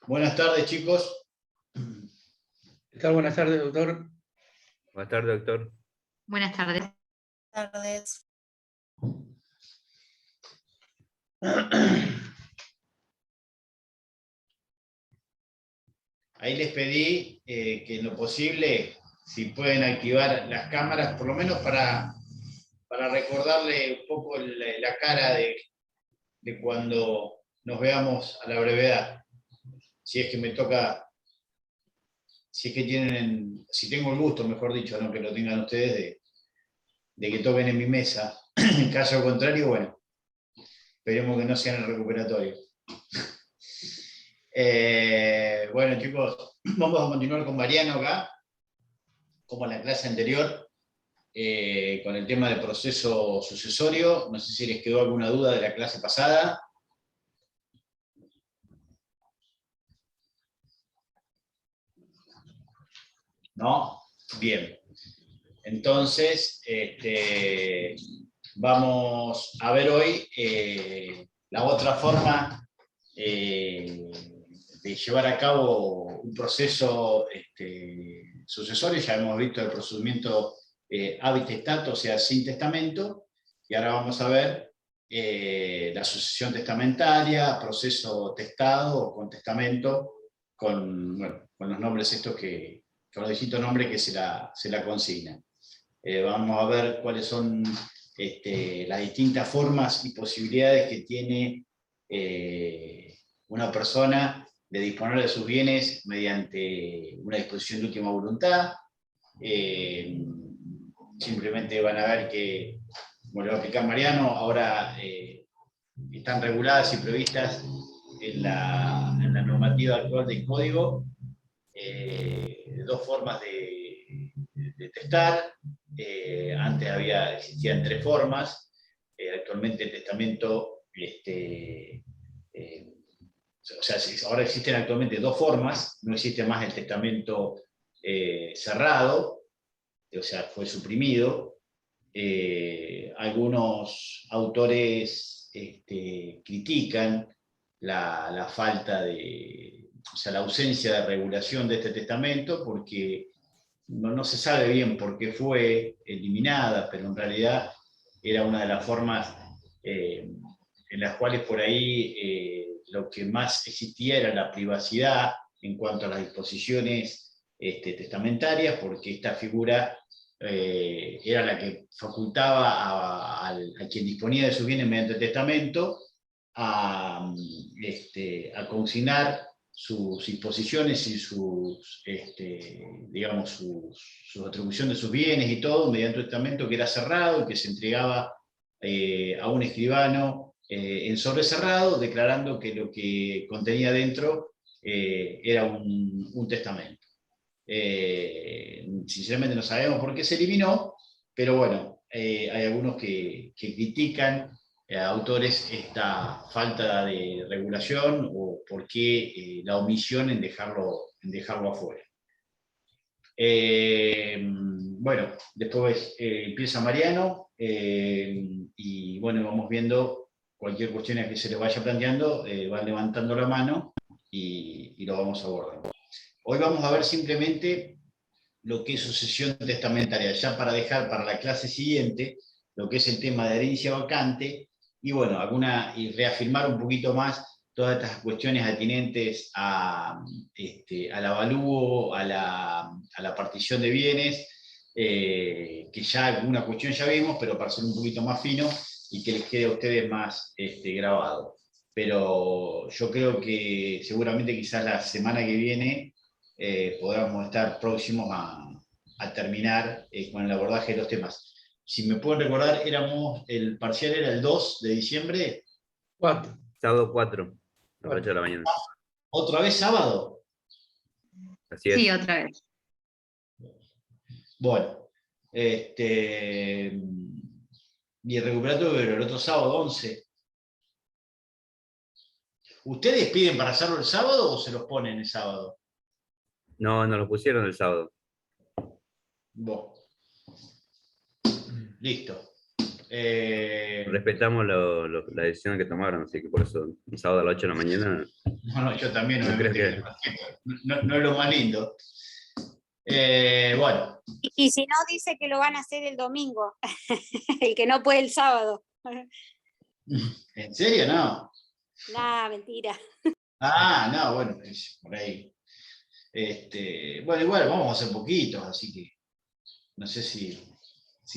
Buenas tardes, chicos. ¿Qué tal? Buenas tardes, doctor. Buenas tardes, doctor. Buenas tardes. Buenas tardes. Ahí les pedí que en lo posible, si pueden activar las cámaras, por lo menos para recordarle un poco la cara de cuando nos veamos a la brevedad. Si es que me toca, si tengo el gusto, mejor dicho, no que lo tengan ustedes, de que toquen en mi mesa. En caso contrario, bueno, esperemos que no sea en el recuperatorio. Bueno, chicos, vamos a continuar con Mariano acá, como en la clase anterior, con el tema del proceso sucesorio. No sé si les quedó alguna duda de la clase pasada. ¿No? Bien. Entonces, vamos a ver hoy la otra forma de llevar a cabo un proceso sucesorio. Ya hemos visto el procedimiento habitestato, o sea, sin testamento, y ahora vamos a ver la sucesión testamentaria, proceso testado o con testamento, con los nombres estos con los distintos nombres que se la consignan. Vamos a ver cuáles son las distintas formas y posibilidades que tiene una persona de disponer de sus bienes mediante una disposición de última voluntad. Simplemente van a ver que, como le va a explicar Mariano, ahora están reguladas y previstas en la normativa actual del Código dos formas de testar. Antes existían tres formas. Actualmente el testamento, ahora existen actualmente dos formas. No existe más el testamento cerrado, o sea, fue suprimido. Algunos autores critican la falta la ausencia de regulación de este testamento, porque no se sabe bien por qué fue eliminada, pero en realidad era una de las formas en las cuales por ahí lo que más existía era la privacidad en cuanto a las disposiciones testamentarias, porque esta figura era la que facultaba a quien disponía de sus bienes mediante el testamento a consignar sus disposiciones y sus atribución de sus bienes y todo mediante un testamento que era cerrado y que se entregaba a un escribano en sobre cerrado, declarando que lo que contenía dentro era un testamento. Sinceramente no sabemos por qué se eliminó, pero bueno, hay algunos que critican autores esta falta de regulación o por qué la omisión en dejarlo afuera. Bueno, después empieza Mariano y bueno, vamos viendo cualquier cuestión que se les vaya planteando, van levantando la mano y lo vamos a abordar. Hoy vamos a ver simplemente lo que es sucesión testamentaria, ya para dejar para la clase siguiente lo que es el tema de herencia vacante, y bueno, y reafirmar un poquito más todas estas cuestiones atinentes al avalúo, a la partición de bienes, que ya alguna cuestión ya vimos, pero para ser un poquito más fino y que les quede a ustedes más grabado. Pero yo creo que seguramente quizás la semana que viene podamos estar próximos a terminar con el abordaje de los temas. Si me pueden recordar, el parcial era el 2 de diciembre. 4. Sábado 4, a las 8 de la mañana. ¿Otra vez sábado? Así es. Sí, otra vez. Bueno, y el recuperatorio el otro sábado, 11. ¿Ustedes piden para hacerlo el sábado o se los ponen el sábado? No, nos lo pusieron el sábado. Bueno. Listo. Respetamos la decisión que tomaron, así que por eso, un sábado a las 8 de la mañana, no, yo también, No obviamente, creo que lo respeto. No es lo más lindo. Bueno, Y si no, dice que lo van a hacer el domingo, el que no puede el sábado. ¿en serio? No. Nah, mentira. Ah, no, bueno, por ahí. Bueno, igual vamos a hacer poquitos, así que no sé si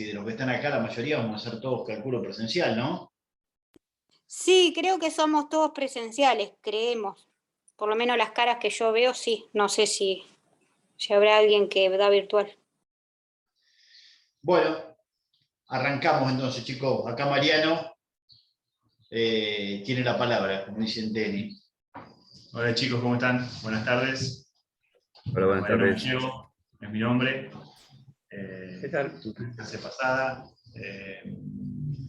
de los que están acá, la mayoría vamos a hacer todos cálculo presencial, ¿no? Sí, creo que somos todos presenciales, creemos. Por lo menos las caras que yo veo, sí. No sé si habrá alguien que da virtual. Bueno, arrancamos entonces, chicos. Acá Mariano tiene la palabra, como dicen Denny. Hola chicos, ¿cómo están? Buenas tardes. hola, buenas Mariano tardes. Gallego, es mi nombre. ¿Qué tal? La clase pasada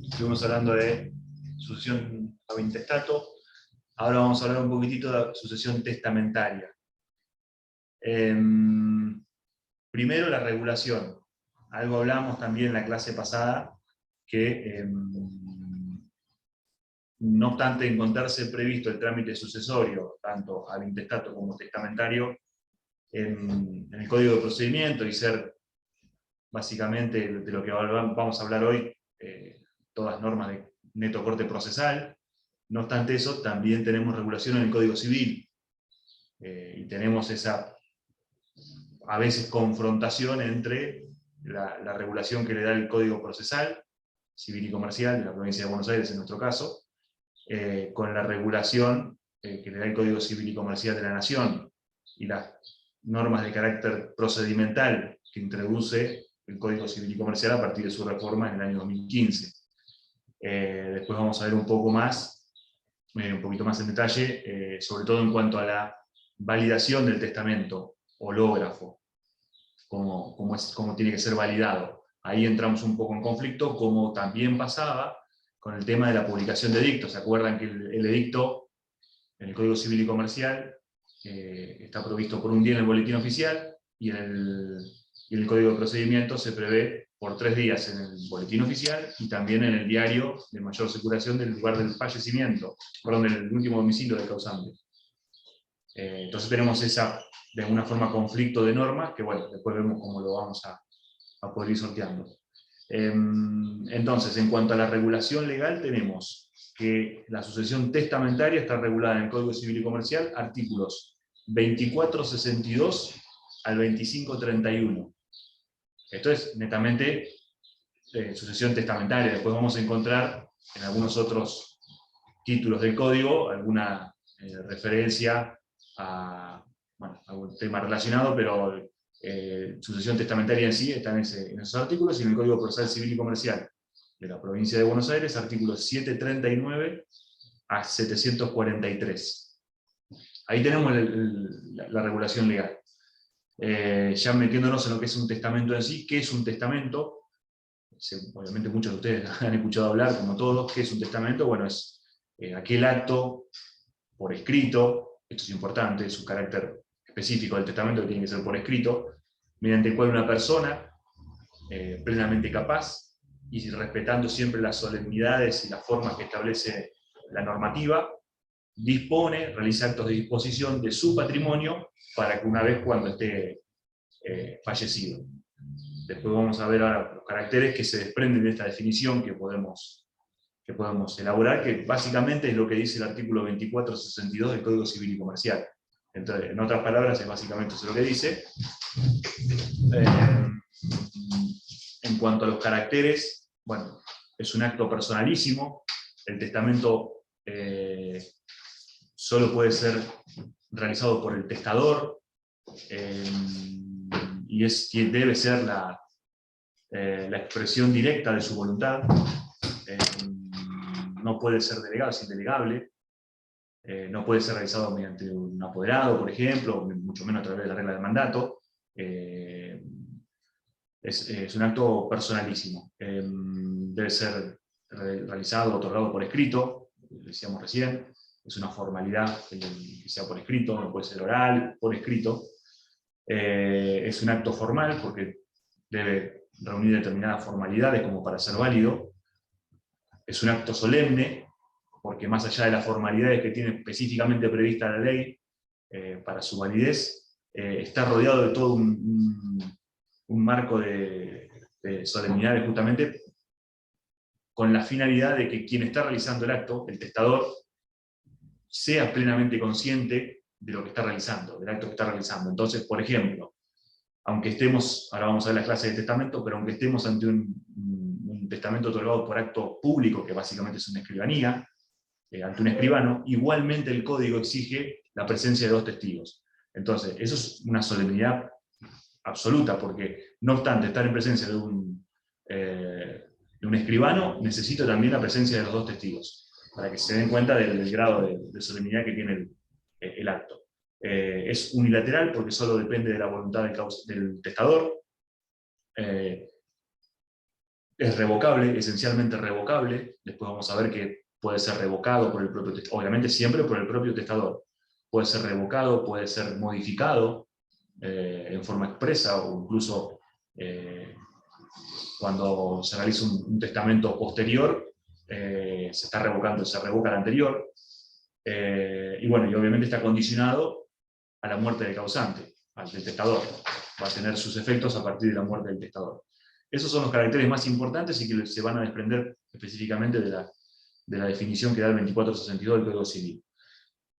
estuvimos hablando de sucesión a intestato. Ahora vamos a hablar un poquitito de sucesión testamentaria. Primero la regulación. Algo hablamos también en la clase pasada, que no obstante encontrarse previsto el trámite sucesorio, tanto al intestato como testamentario, en el Código de Procedimiento, y ser básicamente de lo que vamos a hablar hoy, todas normas de neto corte procesal. No obstante eso, también tenemos regulación en el Código Civil, y tenemos esa, a veces, confrontación entre la regulación que le da el Código Procesal, Civil y Comercial, de la provincia de Buenos Aires en nuestro caso, con la regulación que le da el Código Civil y Comercial de la Nación, y las normas de carácter procedimental que introduce el Código Civil y Comercial a partir de su reforma en el año 2015. Después vamos a ver un poquito más en detalle, sobre todo en cuanto a la validación del testamento hológrafo, cómo tiene que ser validado. Ahí entramos un poco en conflicto, como también pasaba con el tema de la publicación de edictos. ¿Se acuerdan que el edicto en el Código Civil y Comercial está provisto por un día en el boletín oficial, y en el Código de Procedimiento se prevé por 3 días en el boletín oficial y también en el diario de mayor circulación del lugar del fallecimiento, perdón, del último domicilio del causante? Entonces tenemos de alguna forma, conflicto de normas, que bueno, después vemos cómo lo vamos a poder ir sorteando. Entonces, en cuanto a la regulación legal, tenemos que la sucesión testamentaria está regulada en el Código Civil y Comercial, artículos 2462 al 2531. Esto es netamente sucesión testamentaria. Después vamos a encontrar en algunos otros títulos del Código alguna referencia a algún tema relacionado, pero sucesión testamentaria en sí está en esos artículos, y en el Código Procesal Civil y Comercial de la provincia de Buenos Aires, artículos 739 a 743. Ahí tenemos la regulación legal. Ya metiéndonos en lo que es un testamento en sí. ¿Qué es un testamento? Obviamente muchos de ustedes han escuchado hablar, como todos. ¿Qué es un testamento? Bueno, es aquel acto por escrito, esto es importante, es un carácter específico del testamento que tiene que ser por escrito, mediante el cual una persona plenamente capaz, y respetando siempre las solemnidades y las formas que establece la normativa, realiza actos de disposición de su patrimonio para que una vez cuando esté fallecido. Después vamos a ver ahora los caracteres que se desprenden de esta definición que podemos elaborar, que básicamente es lo que dice el artículo 2462 del Código Civil y Comercial. Entonces, en otras palabras, es básicamente eso lo que dice. En cuanto a los caracteres, bueno, es un acto personalísimo. El testamento solo puede ser realizado por el testador, y debe ser la expresión directa de su voluntad. No puede ser delegado, es indelegable. No puede ser realizado mediante un apoderado, por ejemplo, mucho menos a través de la regla de mandato. Es un acto personalísimo. Debe ser realizado, otorgado por escrito, decíamos recién. Es una formalidad que sea por escrito, no puede ser oral, por escrito. Es un acto formal porque debe reunir determinadas formalidades como para ser válido. es un acto solemne, porque más allá de las formalidades que tiene específicamente prevista la ley para su validez, está rodeado de todo un marco de solemnidades justamente con la finalidad de que quien está realizando el acto, el testador, sea plenamente consciente de lo que está realizando, del acto que está realizando. Entonces, por ejemplo, aunque estemos, ahora vamos a ver las clases de testamento, pero aunque estemos ante un testamento otorgado por acto público, que básicamente es una escribanía, ante un escribano, igualmente el código exige la presencia de 2 testigos. Entonces, eso es una solemnidad absoluta, porque no obstante estar en presencia de un escribano, necesito también la presencia de los 2 testigos, para que se den cuenta del grado de solemnidad que tiene el acto. Es unilateral porque solo depende de la voluntad del testador. Es revocable, esencialmente revocable. Después vamos a ver que puede ser revocado por el propio testador, obviamente siempre por el propio testador. Puede ser revocado, puede ser modificado en forma expresa, o incluso cuando se realiza un testamento posterior, se está revocando, se revoca el anterior. Y bueno, y obviamente está condicionado a la muerte del causante, del testador. Va a tener sus efectos a partir de la muerte del testador. Esos son los caracteres más importantes y que se van a desprender específicamente de la definición que da el 2462 del Código Civil.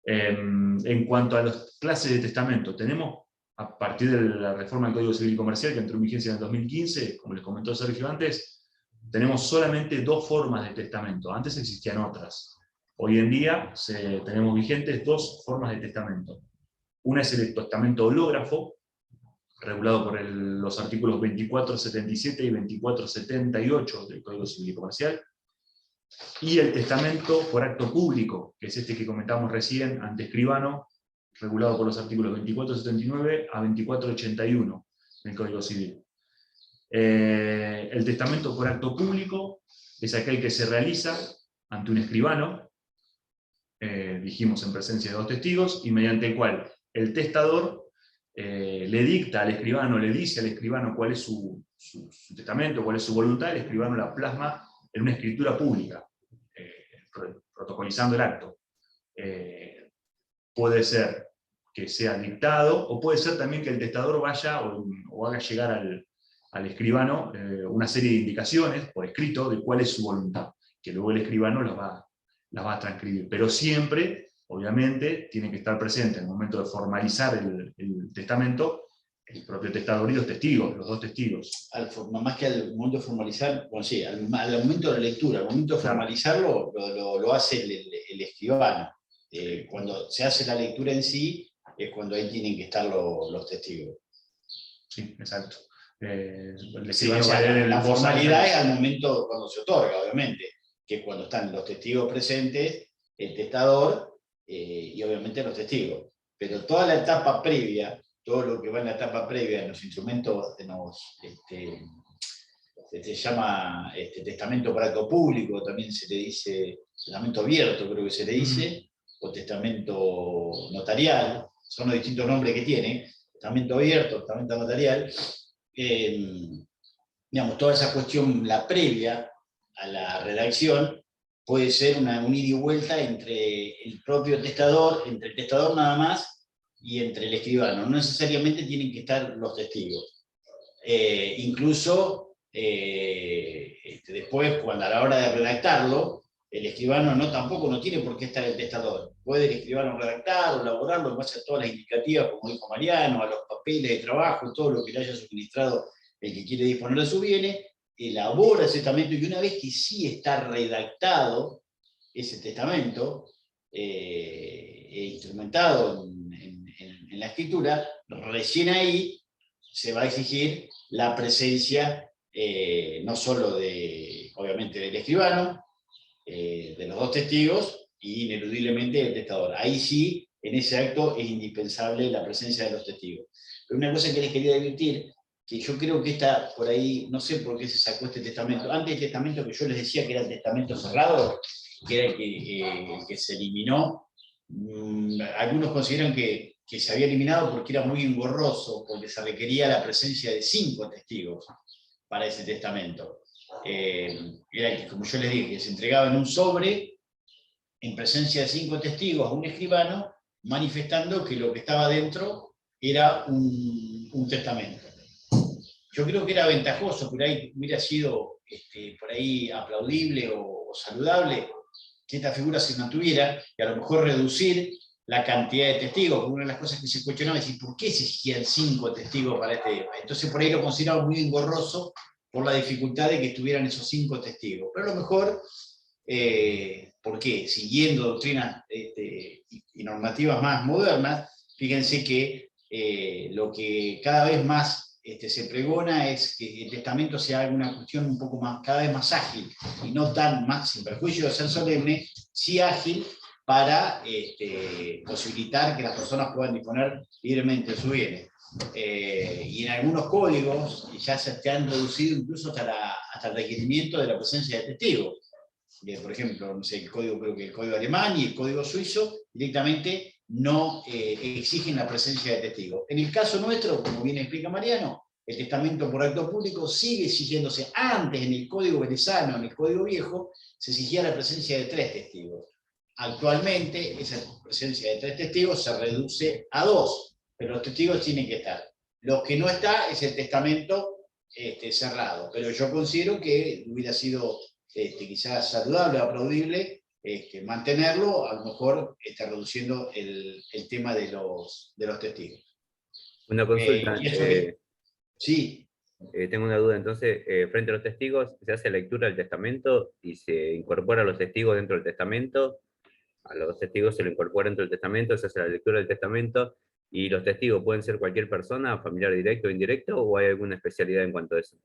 En cuanto a las clases de testamento, tenemos, a partir de la reforma del Código Civil y Comercial, que entró en vigencia en el 2015, como les comentó Sergio antes, tenemos solamente 2 formas de testamento. Antes existían otras. Hoy en día tenemos vigentes 2 formas de testamento. Una es el testamento hológrafo, regulado por los artículos 2477 y 2478 del Código Civil y Comercial, y el testamento por acto público, que es este que comentamos recién, ante escribano, regulado por los artículos 2479 a 2481 del Código Civil. El testamento por acto público es aquel que se realiza ante un escribano, dijimos en presencia de 2 testigos, y mediante el cual el testador le dicta al escribano, le dice al escribano cuál es su testamento, cuál es su voluntad, el escribano la plasma en una escritura pública, protocolizando el acto. Puede ser que sea dictado, o puede ser también que el testador vaya o haga llegar al escribano una serie de indicaciones por escrito de cuál es su voluntad, que luego el escribano las va a transcribir. Pero siempre, obviamente, tiene que estar presente en el momento de formalizar el testamento el propio testador y los 2 testigos. Más que al momento de formalizar, bueno, sí, al momento de la lectura, al momento de formalizarlo, lo hace el escribano. Cuando se hace la lectura en sí, es cuando ahí tienen que estar los testigos. Sí, exacto. Sí, o sea, la formalidad es al momento cuando se otorga, obviamente, que es cuando están los testigos presentes, el testador y obviamente los testigos. Pero toda la etapa previa, todo lo que va en la etapa previa en los instrumentos, se llama testamento por acto público, también se le dice testamento abierto, creo que se le dice, o testamento notarial, son los distintos nombres que tiene, testamento abierto, testamento notarial. Digamos, toda esa cuestión, la previa a la redacción, puede ser un ida y vuelta entre el propio testador, entre el testador nada más, y entre el escribano. No necesariamente tienen que estar los testigos. Incluso, después, cuando a la hora de redactarlo, el escribano tampoco no tiene por qué estar el testador. Puede el escribano redactar o elaborarlo en base a todas las indicativas, como dijo Mariano, a los papeles de trabajo, todo lo que le haya suministrado el que quiere disponer de sus bienes, elabora ese testamento, y una vez que sí está redactado ese testamento, instrumentado en la escritura, recién ahí se va a exigir la presencia no solo obviamente del escribano, de los 2 testigos y ineludiblemente del testador. Ahí sí, en ese acto es indispensable la presencia de los testigos. Pero una cosa que les quería advertir, que yo creo que está por ahí, no sé por qué se sacó este testamento. Antes el testamento que yo les decía que era el testamento cerrado, que era el que se eliminó, algunos consideran que se había eliminado porque era muy engorroso, porque se requería la presencia de 5 testigos para ese testamento. era que, como yo les dije, se entregaba en un sobre, en presencia de 5 testigos, a un escribano, manifestando que lo que estaba dentro era un testamento. Yo creo que era ventajoso, pero ahí hubiera sido por ahí aplaudible o saludable que esta figura se mantuviera y a lo mejor reducir la cantidad de testigos. Una de las cosas que se cuestionaba es ¿por qué se exigían 5 testigos para este tema? Entonces por ahí lo consideraba muy engorroso por la dificultad de que estuvieran esos 5 testigos. Pero a lo mejor, ¿por qué? Siguiendo doctrinas y normativas más modernas, fíjense que lo que cada vez más se pregona es que el testamento sea una cuestión un poco más, cada vez más ágil, y no tan más, sin perjuicio de ser solemne, sí ágil, para posibilitar que las personas puedan disponer libremente de sus bienes. Y en algunos códigos ya se han reducido incluso hasta el requerimiento de la presencia de testigos. Por ejemplo, no sé, creo que el código alemán y el código suizo directamente no exigen la presencia de testigos. En el caso nuestro, como bien explica Mariano, el testamento por acto público sigue exigiéndose. Antes, en el código venezano, en el código viejo, se exigía la presencia de 3 testigos. Actualmente, esa presencia de 3 testigos se reduce a 2, pero los testigos tienen que estar. Lo que no está es el testamento cerrado, pero yo considero que hubiera sido quizás saludable, aplaudible, mantenerlo, a lo mejor reduciendo el tema de los testigos. Una consulta. Sí. Tengo una duda, entonces, frente a los testigos, ¿se hace lectura del testamento y se incorpora a los testigos dentro del testamento? A los testigos se lo incorpora dentro del testamento, se hace la lectura del testamento, y los testigos pueden ser cualquier persona, familiar directo o indirecto, ¿o hay alguna especialidad en cuanto a eso?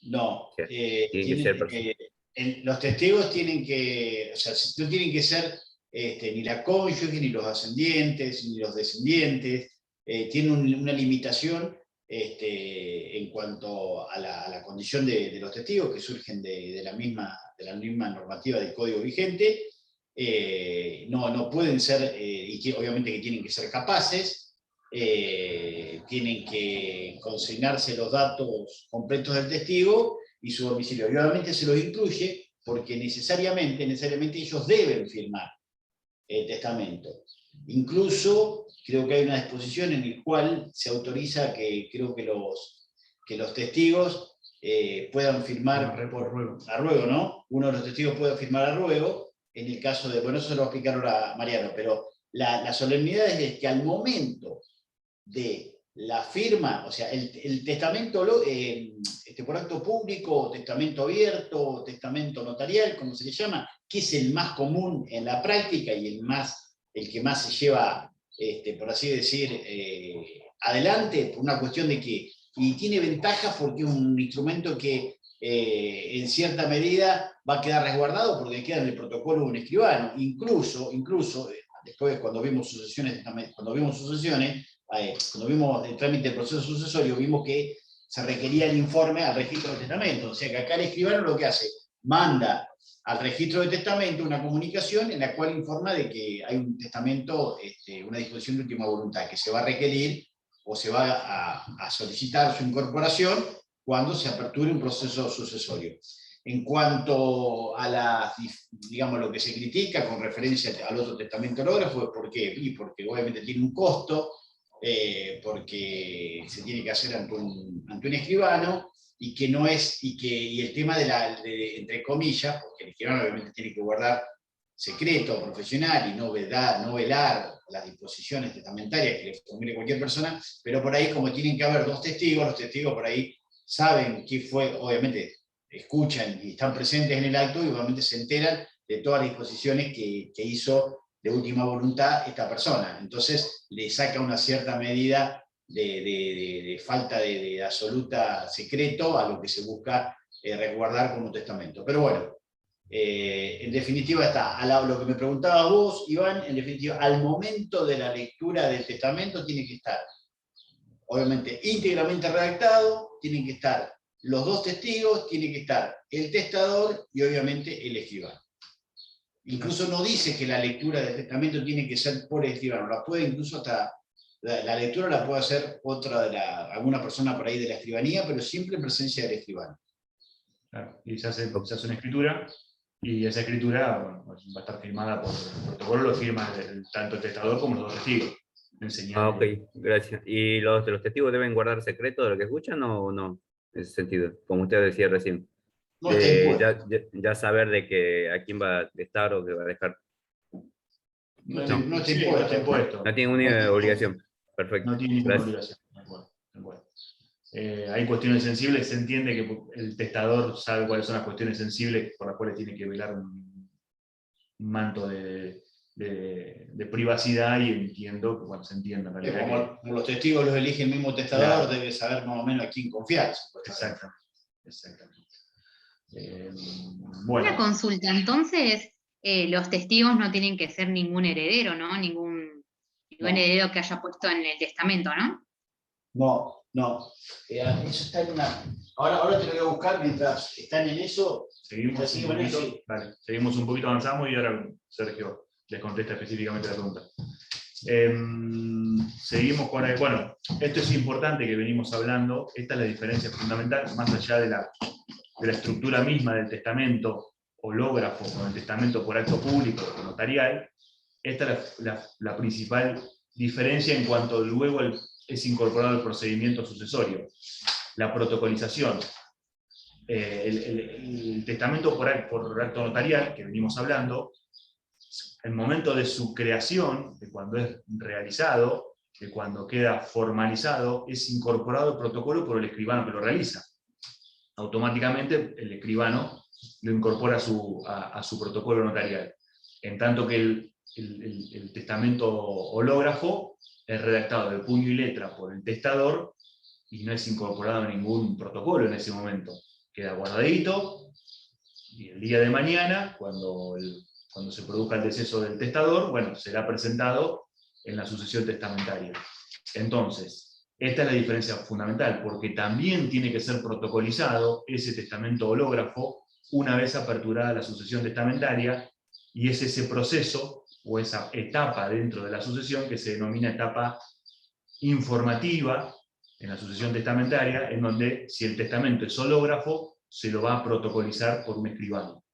No, O sea, tienen que ser personas. los testigos tienen que, o sea, no tienen que ser ni la cónyuge, ni los ascendientes, ni los descendientes, tienen una limitación en cuanto a la condición de los testigos que surgen de la misma normativa del código vigente. No pueden ser, y obviamente que tienen que ser capaces, tienen que consignarse los datos completos del testigo y su domicilio. Y obviamente se los incluye porque necesariamente ellos deben firmar el testamento. Incluso creo que hay una disposición en la cual se autoriza que creo que los testigos puedan firmar a ruego, ¿no? Uno de los testigos puede firmar a ruego, en el caso de, bueno, eso se lo va a explicar ahora Mariano, pero la solemnidad es de que al momento de la firma, o sea, el testamento por acto público, testamento abierto, testamento notarial, como se le llama, que es el más común en la práctica y el que más se lleva, por así decir, adelante, por una cuestión de que, y tiene ventajas porque es un instrumento que en cierta medida va a quedar resguardado porque queda en el protocolo de un escribano. Incluso después cuando vimos sucesiones, cuando vimos el trámite del proceso sucesorio, vimos que se requería el informe al registro de testamento. O sea que acá el escribano lo que hace, manda al registro de testamento una comunicación en la cual informa de que hay un testamento, una disposición de última voluntad, que se va a requerir o se va a solicitar su incorporación cuando se aperture un proceso sucesorio. En cuanto a digamos, lo que se critica con referencia al otro testamento hológrafo, ¿por qué? Y porque obviamente tiene un costo, porque se tiene que hacer ante un escribano, y que no es, y el tema entre comillas, porque el escribano obviamente tiene que guardar secreto profesional y no velar las disposiciones testamentarias que le formule cualquier persona, pero por ahí, como tienen que haber 2 testigos, los testigos por ahí saben qué fue, obviamente escuchan y están presentes en el acto y obviamente se enteran de todas las disposiciones que hizo de última voluntad esta persona. Entonces le saca una cierta medida de falta de absoluta secreto a lo que se busca resguardar como testamento. Pero bueno, en definitiva está, lo que me preguntabas vos, Iván, en definitiva, al momento de la lectura del testamento tiene que estar, obviamente, íntegramente redactado, tienen que estar los 2 testigos, tiene que estar el testador y obviamente el escribano. Incluso no dice que la lectura del testamento tiene que ser por el escribano, la puede incluso hasta, la lectura la puede hacer alguna persona por ahí de la escribanía, pero siempre en presencia del escribano. Claro, y se hace una escritura, y esa escritura bueno, va a estar firmada por el protocolo, lo firma tanto el testador como los dos testigos. Ok, gracias. ¿Y los testigos deben guardar secreto de lo que escuchan o no? En ese sentido, como usted decía recién. No está impuesto. Ya saber de que a quién va a testar o que va a dejar. No No está está impuesto. impuesto. No tiene una obligación. Perfecto. No tiene ninguna Gracias. obligación. De acuerdo. Hay cuestiones sensibles, se entiende que el testador sabe cuáles son las cuestiones sensibles por las cuales tiene que velar un manto de privacidad, y entiendo que se entienda en realidad. Como los testigos los elige el mismo testador, Claro. debe saber más o menos a quién confiar. Exactamente. Una Bueno, consulta, entonces los testigos no tienen que ser ningún heredero, ¿no? Ningún heredero que haya puesto en el testamento, ¿no? No. Eso está en una. Ahora te lo voy a buscar mientras están en eso. seguimos un poquito, Sí. vale, seguimos un poquito, avanzamos y ahora Sergio les contesta específicamente la pregunta. Seguimos con bueno, esto es importante que venimos hablando, esta es la diferencia fundamental, más allá de la estructura misma del testamento hológrafo con el testamento por acto público o notarial. Esta es la principal diferencia en cuanto luego es incorporado el procedimiento sucesorio, la protocolización. El testamento por acto notarial, que venimos hablando, el momento de su creación, de cuando es realizado, de cuando queda formalizado, es incorporado el protocolo por el escribano que lo realiza. Automáticamente el escribano lo incorpora a su protocolo notarial. En tanto que el testamento hológrafo es redactado de puño y letra por el testador y no es incorporado a ningún protocolo en ese momento. Queda guardadito, y el día de mañana, cuando se produzca el deceso del testador, bueno, será presentado en la sucesión testamentaria. Entonces, esta es la diferencia fundamental, porque también tiene que ser protocolizado ese testamento hológrafo una vez aperturada la sucesión testamentaria, y es ese proceso o esa etapa dentro de la sucesión que se denomina etapa informativa en la sucesión testamentaria, en donde si el testamento es hológrafo, se lo va a protocolizar por un escribano,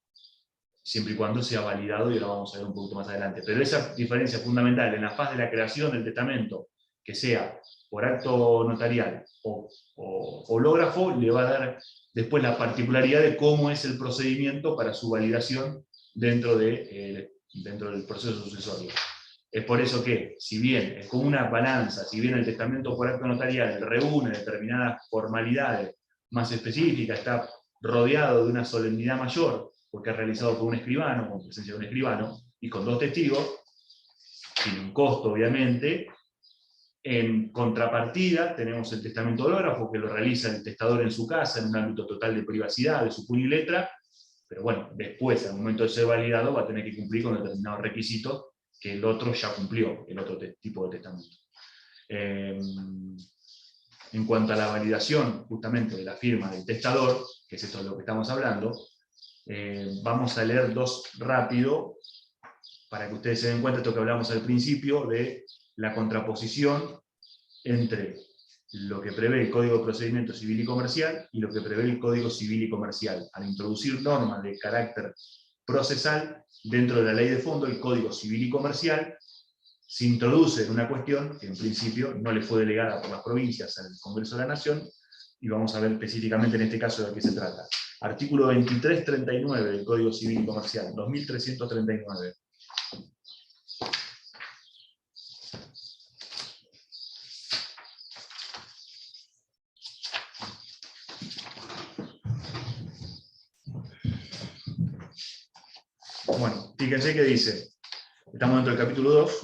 siempre y cuando sea validado, y lo vamos a ver un poquito más adelante. Pero esa diferencia fundamental en la fase de la creación del testamento, que sea por acto notarial o hológrafo, le va a dar después la particularidad de cómo es el procedimiento para su validación dentro del proceso sucesorio. Es por eso que, si bien es como una balanza, si bien el testamento por acto notarial reúne determinadas formalidades más específicas, está rodeado de una solemnidad mayor, porque es realizado por un escribano, con presencia de un escribano, y con dos testigos, tiene un costo obviamente. En contrapartida tenemos el testamento hológrafo, que lo realiza el testador en su casa, en un ámbito total de privacidad, de su puño y letra, pero bueno, después, al momento de ser validado, va a tener que cumplir con determinados requisitos que el otro ya cumplió, el otro tipo de testamento. En cuanto a la validación justamente de la firma del testador, que es esto de lo que estamos hablando, vamos a leer dos rápido, para que ustedes se den cuenta de esto que hablamos al principio, de la contraposición entre lo que prevé el Código de Procedimiento Civil y Comercial y lo que prevé el Código Civil y Comercial. Al introducir normas de carácter procesal dentro de la ley de fondo, el Código Civil y Comercial, se introduce en una cuestión que en principio no le fue delegada por las provincias al Congreso de la Nación, y vamos a ver específicamente en este caso de qué se trata. Artículo 2339 del Código Civil y Comercial, 2339. Bueno, fíjense que dice, estamos dentro del capítulo 2,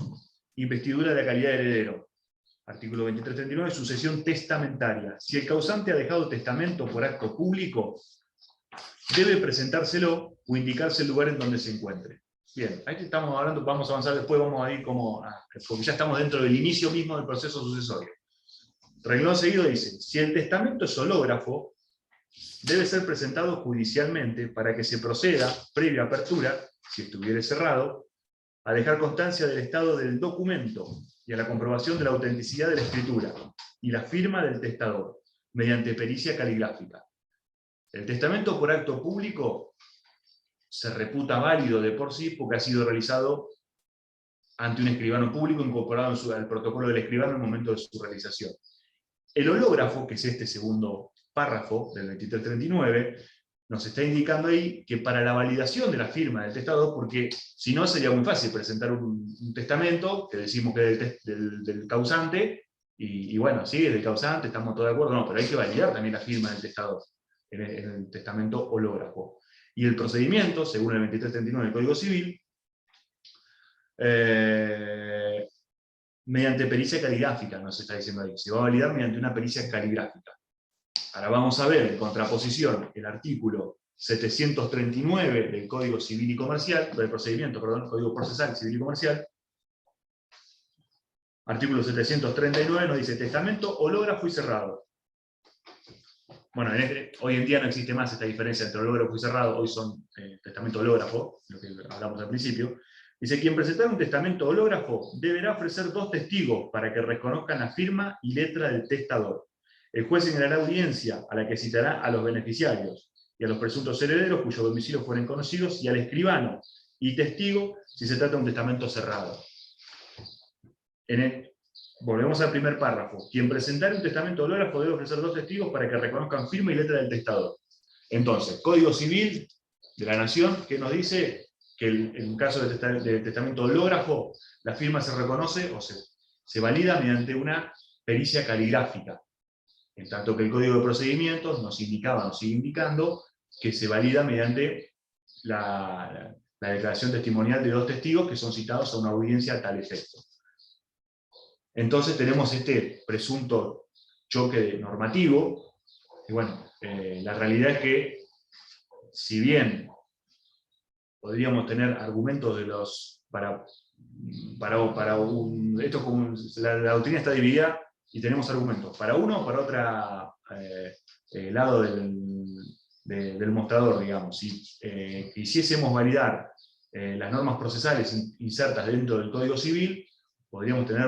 investidura de la calidad de heredero. Artículo 2339, sucesión testamentaria. Si el causante ha dejado testamento por acto público, debe presentárselo o indicarse el lugar en donde se encuentre. Bien, ahí estamos hablando, vamos a avanzar después, vamos a ir porque ya estamos dentro del inicio mismo del proceso sucesorio. Renglón seguido dice, si el testamento es hológrafo, debe ser presentado judicialmente para que se proceda, previa apertura, si estuviere cerrado, a dejar constancia del estado del documento y a la comprobación de la autenticidad de la escritura y la firma del testador, mediante pericia caligráfica. El testamento por acto público se reputa válido de por sí porque ha sido realizado ante un escribano público incorporado al protocolo del escribano en el momento de su realización. El hológrafo, que es este segundo párrafo del 2339, nos está indicando ahí que para la validación de la firma del testador, porque si no sería muy fácil presentar un testamento, que decimos que es del causante, y bueno, sí, es del causante, estamos todos de acuerdo, no, pero hay que validar también la firma del testador en el testamento hológrafo. Y el procedimiento, según el 2339 del Código Civil, mediante pericia caligráfica, nos está diciendo ahí, se va a validar mediante una pericia caligráfica. Ahora vamos a ver en contraposición el artículo 739 del Código Civil y Comercial, del procedimiento, perdón, Código Procesal Civil y Comercial. Artículo 739 nos dice testamento hológrafo y cerrado. Bueno, hoy en día no existe más esta diferencia entre hológrafo y cerrado, hoy son testamento hológrafo, lo que hablamos al principio. Dice, quien presentara un testamento hológrafo deberá ofrecer 2 testigos para que reconozcan la firma y letra del testador. El juez señalará audiencia a la que citará a los beneficiarios y a los presuntos herederos cuyos domicilios fueren conocidos y al escribano y testigo si se trata de un testamento cerrado. Volvemos al primer párrafo. Quien presentara un testamento hológrafo debe ofrecer 2 testigos para que reconozcan firma y letra del testador. Entonces, Código Civil de la Nación, que nos dice que en caso de testamento hológrafo, la firma se reconoce o se valida mediante una pericia caligráfica. En tanto que el Código de Procedimientos nos indicaba, nos sigue indicando, que se valida mediante la declaración testimonial de 2 testigos que son citados a una audiencia a tal efecto. Entonces tenemos este presunto choque normativo, y bueno, la realidad es que, si bien podríamos tener argumentos de esto como la doctrina está dividida, y tenemos argumentos para uno o para otro lado del mostrador, digamos. Si quisiésemos validar las normas procesales insertas dentro del Código Civil, podríamos tener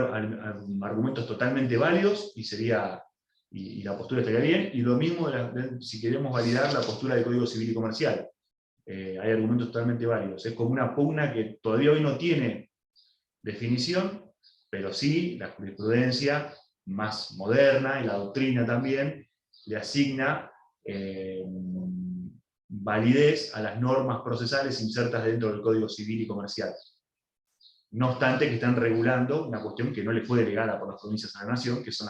argumentos totalmente válidos y la postura estaría bien, y lo mismo si queremos validar la postura del Código Civil y Comercial. Hay argumentos totalmente válidos. Es como una pugna que todavía hoy no tiene definición, pero sí la jurisprudencia más moderna, y la doctrina también, le asigna validez a las normas procesales insertas dentro del Código Civil y Comercial. No obstante que están regulando una cuestión que no le fue delegada por las provincias a la Nación, que son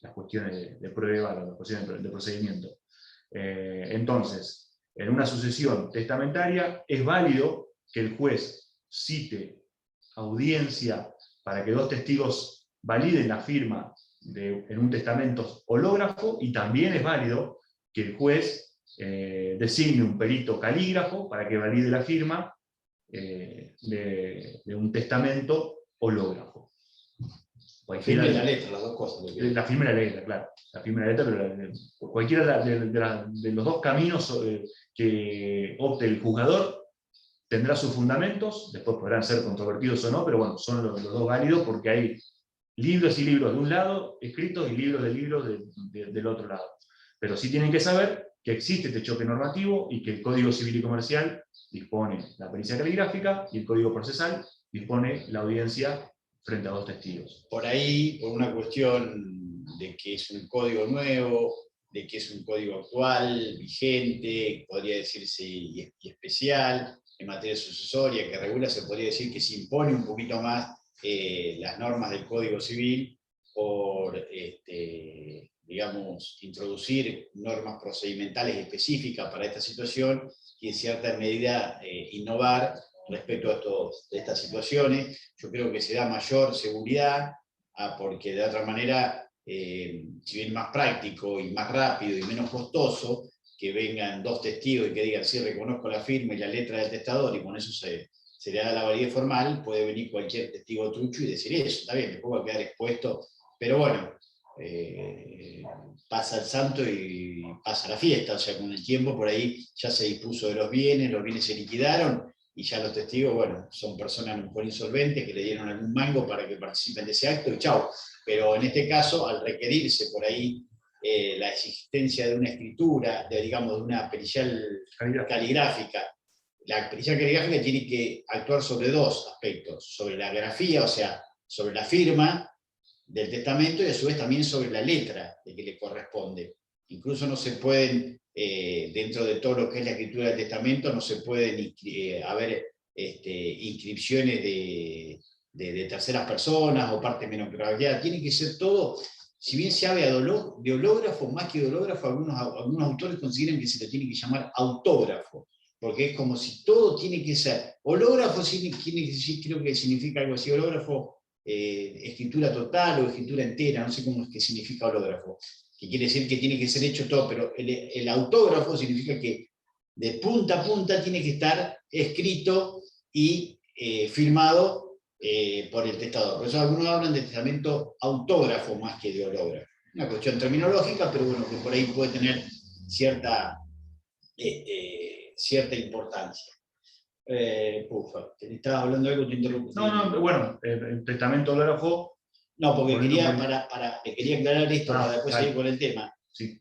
las cuestiones de prueba, las cuestiones de procedimiento. Entonces, en una sucesión testamentaria es válido que el juez cite audiencia para que 2 testigos validen la firma en un testamento hológrafo, y también es válido que el juez designe un perito calígrafo para que valide la firma de un testamento hológrafo. La firma y la letra, las 2 cosas. La firma y la letra, claro. La firma y la letra, pero cualquiera de los 2 caminos que opte el juzgador tendrá sus fundamentos, después podrán ser controvertidos o no, pero bueno, son los 2 válidos, porque hay libros y libros de un lado escritos y libros del otro lado. Pero sí tienen que saber que existe este choque normativo y que el Código Civil y Comercial dispone la pericia caligráfica y el Código Procesal dispone la audiencia frente a 2 testigos. Por ahí, por una cuestión de que es un código nuevo, de que es un código actual, vigente, podría decirse y especial, en materia sucesoria, que regula, se podría decir que se impone un poquito más las normas del Código Civil por, digamos, introducir normas procedimentales específicas para esta situación y en cierta medida innovar respecto a estas situaciones. Yo creo que se da mayor seguridad, porque de otra manera, si bien más práctico y más rápido y menos costoso, que vengan 2 testigos y que digan, sí, reconozco la firma y la letra del testador, y con eso se le da la validez formal, puede venir cualquier testigo trucho y decir eso. Está bien, después va a quedar expuesto, pero bueno, pasa el santo y pasa la fiesta. O sea, con el tiempo por ahí ya se dispuso de los bienes se liquidaron, y ya los testigos, bueno, son personas a lo mejor insolventes que le dieron algún mango para que participen de ese acto, y chao. Pero en este caso, al requerirse por ahí la existencia de una escritura, digamos, de una pericial caligráfica. La pericial caligráfica tiene que actuar sobre dos aspectos, sobre la grafía, o sea, sobre la firma del testamento, y a su vez también sobre la letra de que le corresponde. Incluso no se pueden, dentro de todo lo que es la escritura del testamento, no se pueden haber inscripciones de terceras personas o parte menos gravedad. Tiene que ser todo, si bien se habla de hológrafo, más que de hológrafo, algunos autores consideran que se le tiene que llamar autógrafo, porque es como si todo tiene que ser. Hológrafo creo que significa algo así, hológrafo, escritura total o escritura entera, no sé cómo es que significa hológrafo, que quiere decir que tiene que ser hecho todo, pero el autógrafo significa que de punta a punta tiene que estar escrito y firmado por el testador. Por eso algunos hablan de testamento autógrafo más que de hológrafo. Una cuestión terminológica, pero bueno, que por ahí puede tener cierta importancia. Pufa, te estaba hablando de algo, te interrumpí. No, bueno, el testamento hológrafo. No, porque quería aclarar esto para después seguir con el tema. Sí.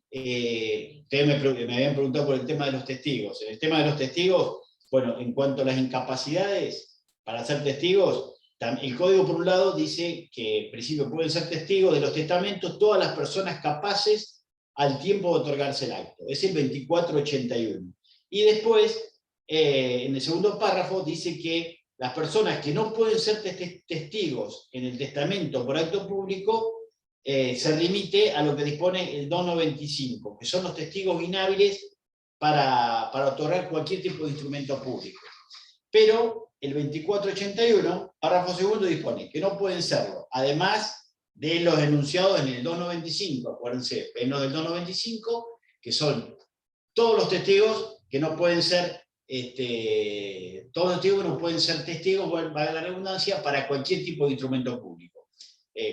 Ustedes me habían preguntado por el tema de los testigos. En el tema de los testigos, bueno, en cuanto a las incapacidades para ser testigos, el código por un lado dice que en principio pueden ser testigos de los testamentos todas las personas capaces al tiempo de otorgarse el acto. Es el 2481. Y después, en el segundo párrafo, dice que las personas que no pueden ser testigos en el testamento por acto público, se remite a lo que dispone el 295, que son los testigos inhábiles para otorgar cualquier tipo de instrumento público. Pero el 2481, párrafo segundo, dispone que no pueden serlo, además de los enunciados en el 295, acuérdense, en los del 295, que son todos los testigos que no pueden ser todos los testigos no pueden ser testigos, valga la redundancia, para cualquier tipo de instrumento público,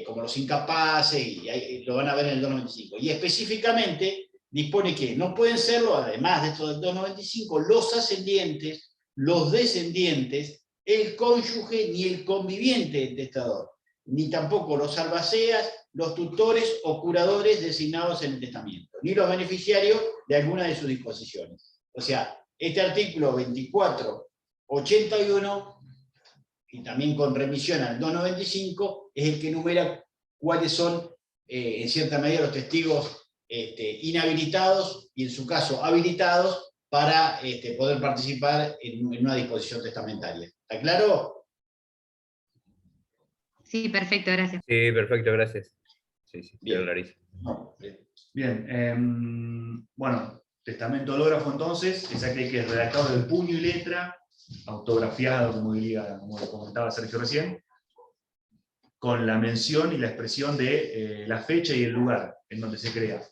como los incapaces, y ahí lo van a ver en el 295. Y específicamente dispone que no pueden serlo, además de esto del 295, los ascendientes, los descendientes, el cónyuge ni el conviviente del testador, ni tampoco los albaceas, los tutores o curadores designados en el testamento, ni los beneficiarios de alguna de sus disposiciones. O sea, este artículo 2481, y también con remisión al 295, es el que enumera cuáles son, en cierta medida, los testigos inhabilitados, y en su caso habilitados, para poder participar en una disposición testamentaria. ¿Está claro? Sí, perfecto, gracias. Sí, perfecto, gracias. Sí, Bien. Clarísimo. Bien, bueno, testamento hológrafo entonces es aquel que es redactado del puño y letra, autografiado, como comentaba Sergio recién, con la mención y la expresión de la fecha y el lugar en donde se crea.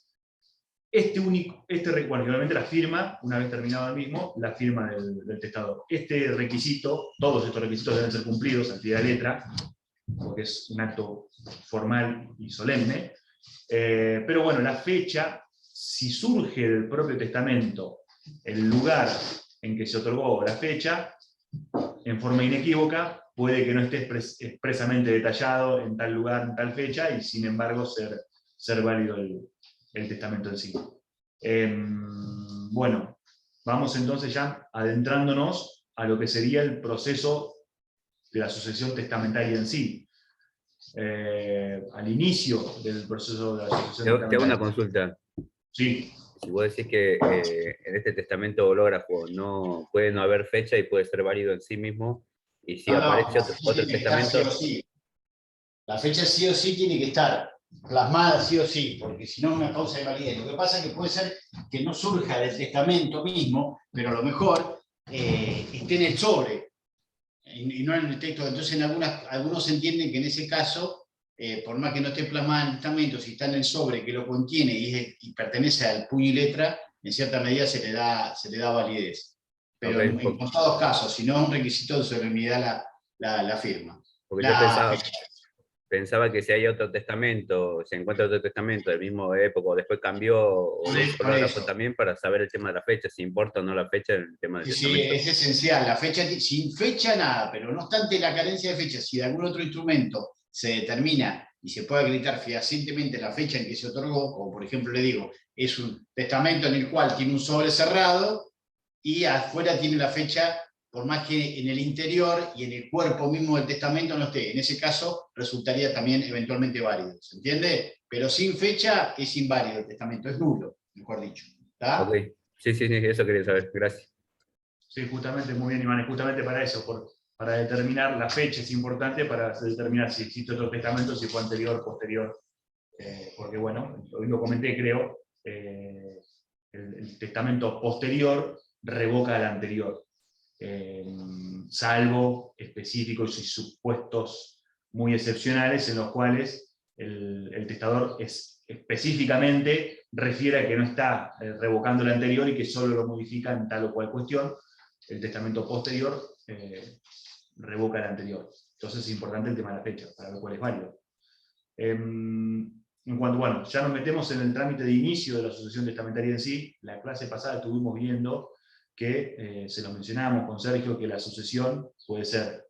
Bueno, obviamente la firma, una vez terminado el mismo, la firma del testador. Este requisito, todos estos requisitos deben ser cumplidos al pie de la letra, porque es un acto formal y solemne, pero bueno, la fecha, si surge del propio testamento el lugar en que se otorgó la fecha, en forma inequívoca, puede que no esté expresamente detallado en tal lugar, en tal fecha, y sin embargo ser válido el testamento en sí. Bueno, vamos entonces ya adentrándonos a lo que sería el proceso de la sucesión testamentaria en sí. Al inicio del proceso de la sucesión testamentaria. Te hago una consulta. Sí. Si vos decís que en este testamento hológrafo no puede no haber fecha y puede ser válido en sí mismo, y si aparece otro testamento... La fecha sí o sí tiene que estar plasmada sí o sí, porque si no es una causa de validez. Lo que pasa es que puede ser que no surja del testamento mismo, pero a lo mejor esté en el sobre, y no en el texto. Entonces algunos entienden que en ese caso, por más que no esté plasmada en el testamento, si está en el sobre que lo contiene y pertenece al puño y letra, en cierta medida se le da validez. Pero Okay, en contados casos, si no es un requisito de solemnidad la firma. Porque yo pensaba que si hay otro testamento, se encuentra otro testamento del mismo época, o después cambió, o también para saber el tema de la fecha, si importa o no la fecha, el tema del testamento. Sí, es esencial. La fecha, sin fecha nada, pero no obstante la carencia de fecha, si de algún otro instrumento se determina y se puede acreditar fehacientemente la fecha en que se otorgó, como por ejemplo le digo, es un testamento en el cual tiene un sobre cerrado y afuera tiene la fecha, por más que en el interior y en el cuerpo mismo del testamento no esté. En ese caso resultaría también eventualmente válido, ¿se entiende? Pero sin fecha es inválido el testamento, es nulo, mejor dicho. ¿Está? Ok, sí, eso quería saber, gracias. Sí, justamente, muy bien, Iván, justamente para eso, para determinar la fecha es importante para determinar si existe otro testamento, si fue anterior o posterior. Porque bueno, hoy lo comenté, creo, el testamento posterior revoca al anterior, salvo específicos y supuestos muy excepcionales en los cuales el testador específicamente refiere a que no está revocando el anterior y que solo lo modifica en tal o cual cuestión. El testamento posterior revoca el anterior. Entonces es importante el tema de la fecha, para ver cuál es válido. En cuanto, bueno, ya nos metemos en el trámite de inicio de la sucesión testamentaria en sí. La clase pasada estuvimos viendo que, se lo mencionábamos con Sergio, que la sucesión puede ser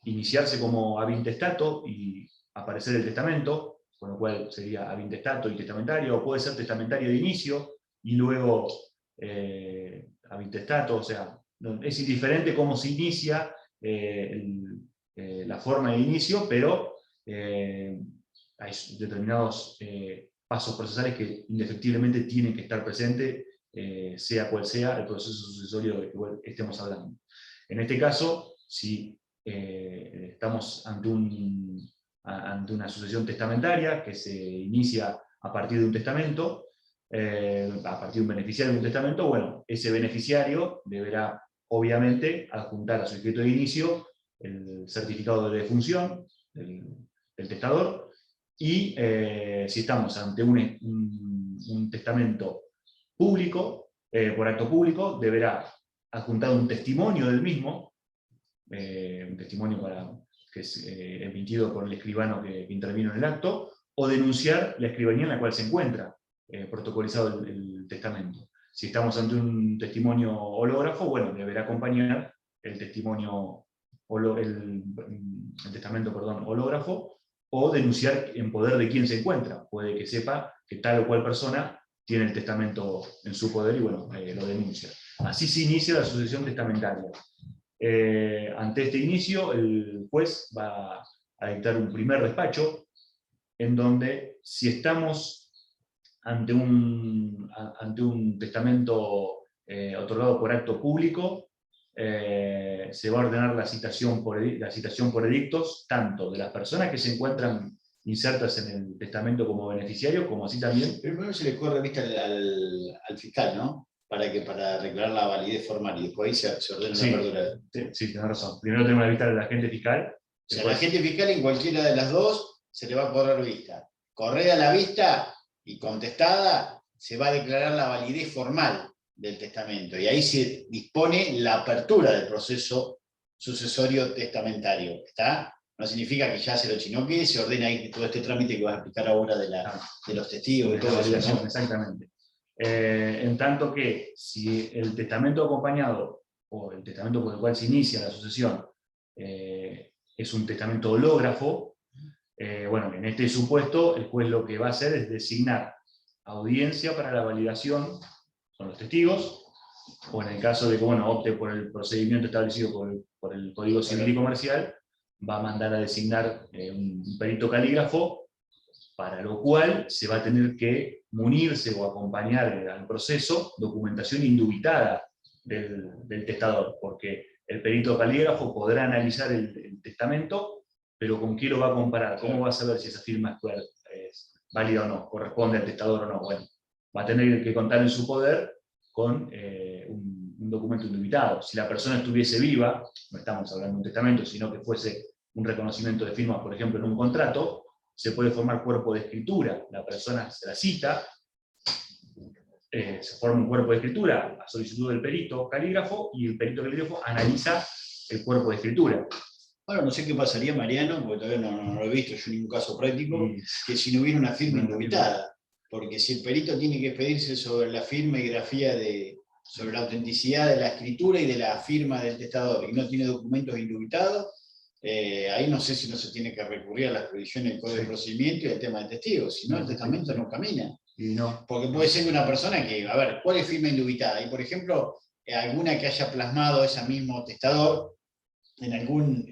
iniciarse como ab intestato y aparecer el testamento, con lo cual sería ab intestato y testamentario, o puede ser testamentario de inicio y luego ab intestato, o sea, es indiferente cómo se inicia la forma de inicio, pero hay determinados pasos procesales que indefectiblemente tienen que estar presentes, sea cual sea el proceso sucesorio del que estemos hablando. En este caso, si estamos ante una sucesión testamentaria que se inicia a partir de un testamento, a partir de un beneficiario de un testamento, bueno, ese beneficiario deberá obviamente adjuntar a su escrito de inicio el certificado de defunción del testador, y si estamos ante un testamento público, por acto público, deberá adjuntar un testimonio del mismo, un testimonio que es emitido por el escribano que intervino en el acto, o denunciar la escribanía en la cual se encuentra protocolizado el testamento. Si estamos ante un testimonio hológrafo, bueno, deberá acompañar el testimonio, el testamento, perdón, hológrafo, o denunciar en poder de quién se encuentra. Puede que sepa que tal o cual persona tiene el testamento en su poder y bueno, lo denuncia. Así se inicia la sucesión testamentaria. Ante este inicio, el juez va a dictar un primer despacho, en donde si estamos ante un testamento otorgado por acto público, se va a ordenar la citación por edictos, tanto de las personas que se encuentran insertas en el testamento como beneficiarios, como así también... Primero se le corre vista al fiscal, ¿no? Para declarar la validez formal, y después ahí se ordena la apertura. Sí, tenés razón. Primero tenemos la vista del agente fiscal. O sea, el agente fiscal en cualquiera de las dos se le va a correr vista. Correda la vista y contestada, se va a declarar la validez formal del testamento, y ahí se dispone la apertura del proceso sucesorio testamentario. ¿Está? No significa que ya se lo sino que se ordena ahí todo este trámite que vas a explicar ahora de los testigos y todo eso, ¿no? Exactamente. En tanto que si el testamento acompañado o el testamento por el cual se inicia la sucesión es un testamento hológrafo, bueno, en este supuesto el juez lo que va a hacer es designar audiencia para la validación con los testigos, o en el caso de que bueno, opte por el procedimiento establecido por el Código Civil y Comercial, va a mandar a designar un perito calígrafo, para lo cual se va a tener que munirse o acompañar al proceso documentación indubitada del testador, porque el perito calígrafo podrá analizar el testamento, pero ¿con qué lo va a comparar? ¿Cómo va a saber si esa firma es válida o no, corresponde al testador o no? Bueno, va a tener que contar en su poder con un documento indubitado. Si la persona estuviese viva, no estamos hablando de un testamento, sino que fuese un reconocimiento de firmas, por ejemplo, en un contrato, se puede formar cuerpo de escritura. La persona se la cita, se forma un cuerpo de escritura a solicitud del perito calígrafo, y el perito calígrafo analiza el cuerpo de escritura. Ahora no sé qué pasaría, Mariano, porque todavía no lo he visto yo en ningún caso práctico, que si no hubiera una firma indubitada. Porque si el perito tiene que expedirse sobre la firma y grafía sobre la autenticidad de la escritura y de la firma del testador, y no tiene documentos indubitados, ahí no sé si no se tiene que recurrir a las previsiones del Código de Procedimiento y al tema de testigos, si no el testamento no camina. Y no. Porque puede ser que una persona que, a ver, ¿cuál es firma indubitada? Y por ejemplo, alguna que haya plasmado ese mismo testador en algún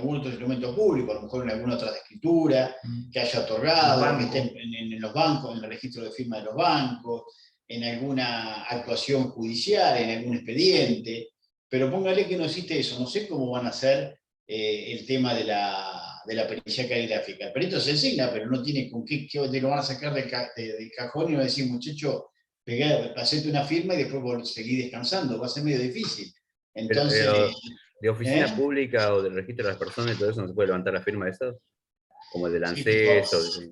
otro instrumento público, a lo mejor en alguna otra escritura, que haya otorgado, que esté en los bancos, en el registro de firma de los bancos, en alguna actuación judicial, en algún expediente, pero póngale que no existe eso, no sé cómo van a hacer el tema de la pericia caligráfica. El perito se enseña, pero no tiene con qué te lo van a sacar del cajón y va a decir, muchacho, hacete una firma y después seguí descansando, va a ser medio difícil. Entonces, pero de oficina pública o del registro de las personas y todo eso, ¿no se puede levantar la firma de eso? Como el del ANSES.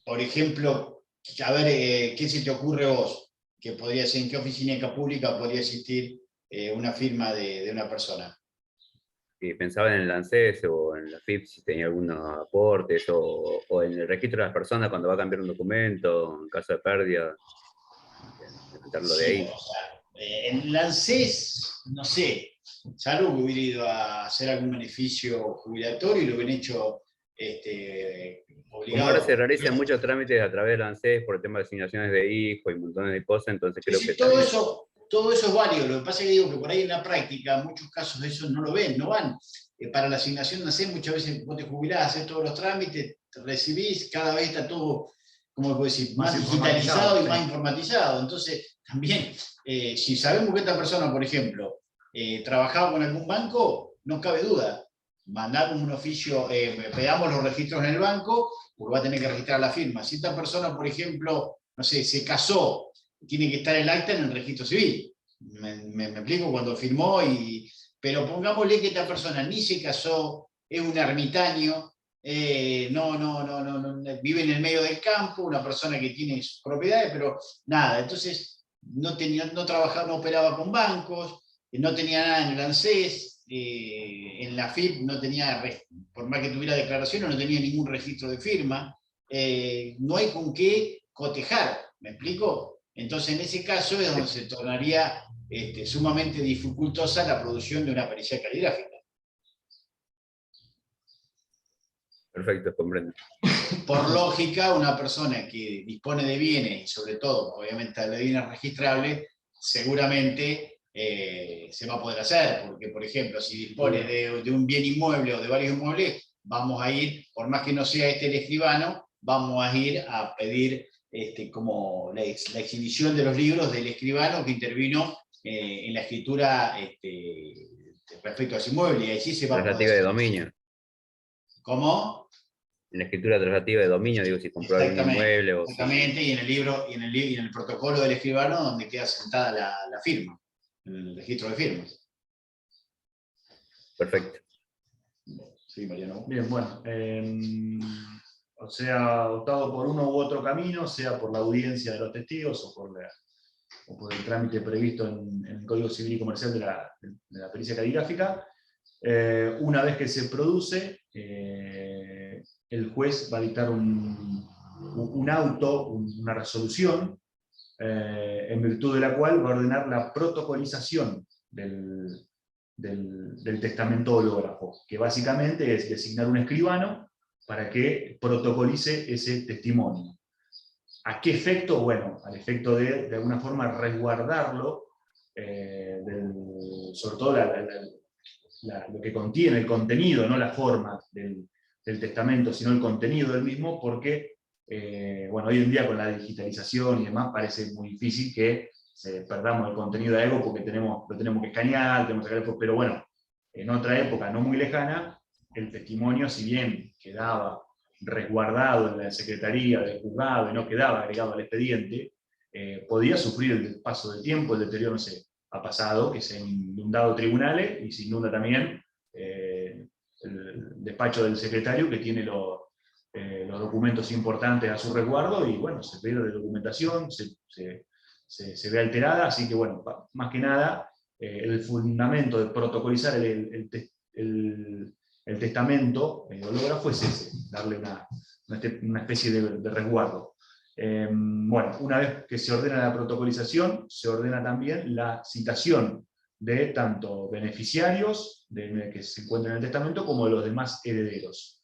Por ejemplo, a ver, ¿qué se te ocurre a vos? Que podría ser, ¿en qué oficina pública podría existir una firma de una persona? Y pensaba en el ANSES o en la FIP si tenía algunos aportes, o en el registro de las personas cuando va a cambiar un documento, en caso de pérdida, levantarlo de ahí. O sea, en el ANSES, no sé, salvo que hubiera ido a hacer algún beneficio jubilatorio y lo hubieran hecho obligado. Como ahora se realizan muchos trámites a través del ANSES por el tema de asignaciones de hijos y montones de cosas, entonces creo que todo eso es válido. Lo que pasa es que digo que por ahí en la práctica, en muchos casos de eso no lo ven, no van. Para la asignación de ANSES muchas veces vos te jubilás, haces todos los trámites, te recibís, cada vez está todo, ¿cómo puedo decir?, más digitalizado y más informatizado. Entonces, también, si sabemos que esta persona, por ejemplo, trabajaba con algún banco, no cabe duda. Mandamos un oficio, pegamos los registros en el banco, porque va a tener que registrar la firma. Si esta persona, por ejemplo, no sé, se casó, tiene que estar el acta en el registro civil. Me explico cuando firmó, pero pongámosle que esta persona ni se casó, es un ermitaño, no, vive en el medio del campo, una persona que tiene sus propiedades, pero nada, entonces no trabajaba, no operaba con bancos, no tenía nada en el ANSES, en la FIP no tenía, por más que tuviera declaración, no tenía ningún registro de firma, no hay con qué cotejar, ¿me explico? Entonces en ese caso es donde se tornaría sumamente dificultosa la producción de una pericia caligráfica. Perfecto, comprendo. Por lógica, una persona que dispone de bienes, y sobre todo, obviamente, de bienes registrables, seguramente se va a poder hacer, porque, por ejemplo, si dispone de un bien inmueble o de varios inmuebles, vamos a ir, por más que no sea el escribano, vamos a ir a pedir como la exhibición de los libros del escribano que intervino en la escritura respecto a ese inmueble, y ahí sí se va a poder hacer. De dominio. ¿Cómo? En la escritura traslativa de dominio, digo, si compró algún inmueble o... Exactamente, y en el libro, y en el protocolo del escribano, donde queda sentada la firma, en el registro de firmas. Perfecto. Sí, Mariano. Bien, bueno. O sea, optado por uno u otro camino, sea por la audiencia de los testigos o por el trámite previsto en el Código Civil y Comercial de la pericia caligráfica. Una vez que se produce, el juez va a dictar un auto, una resolución, en virtud de la cual va a ordenar la protocolización del testamento hológrafo, que básicamente es designar un escribano para que protocolice ese testimonio. ¿A qué efecto? Bueno, al efecto de alguna forma resguardarlo, sobre todo lo que contiene, el contenido, no la forma del testamento, sino el contenido del mismo, porque bueno, hoy en día con la digitalización y demás parece muy difícil que perdamos el contenido de algo porque lo tenemos que escanear, tenemos que sacar, pero bueno, en otra época no muy lejana, el testimonio, si bien quedaba resguardado en la secretaría del juzgado y no quedaba agregado al expediente, podía sufrir el paso del tiempo, el deterioro, no sé, ha pasado que se han inundado tribunales y se inunda también el despacho del secretario que tiene los documentos importantes a su resguardo y bueno, se pierde documentación, se ve alterada, así que bueno, más que nada, el fundamento de protocolizar el testamento hológrafo es ese, darle una especie de resguardo. Bueno, una vez que se ordena la protocolización, se ordena también la citación de tanto beneficiarios que se encuentran en el testamento como de los demás herederos.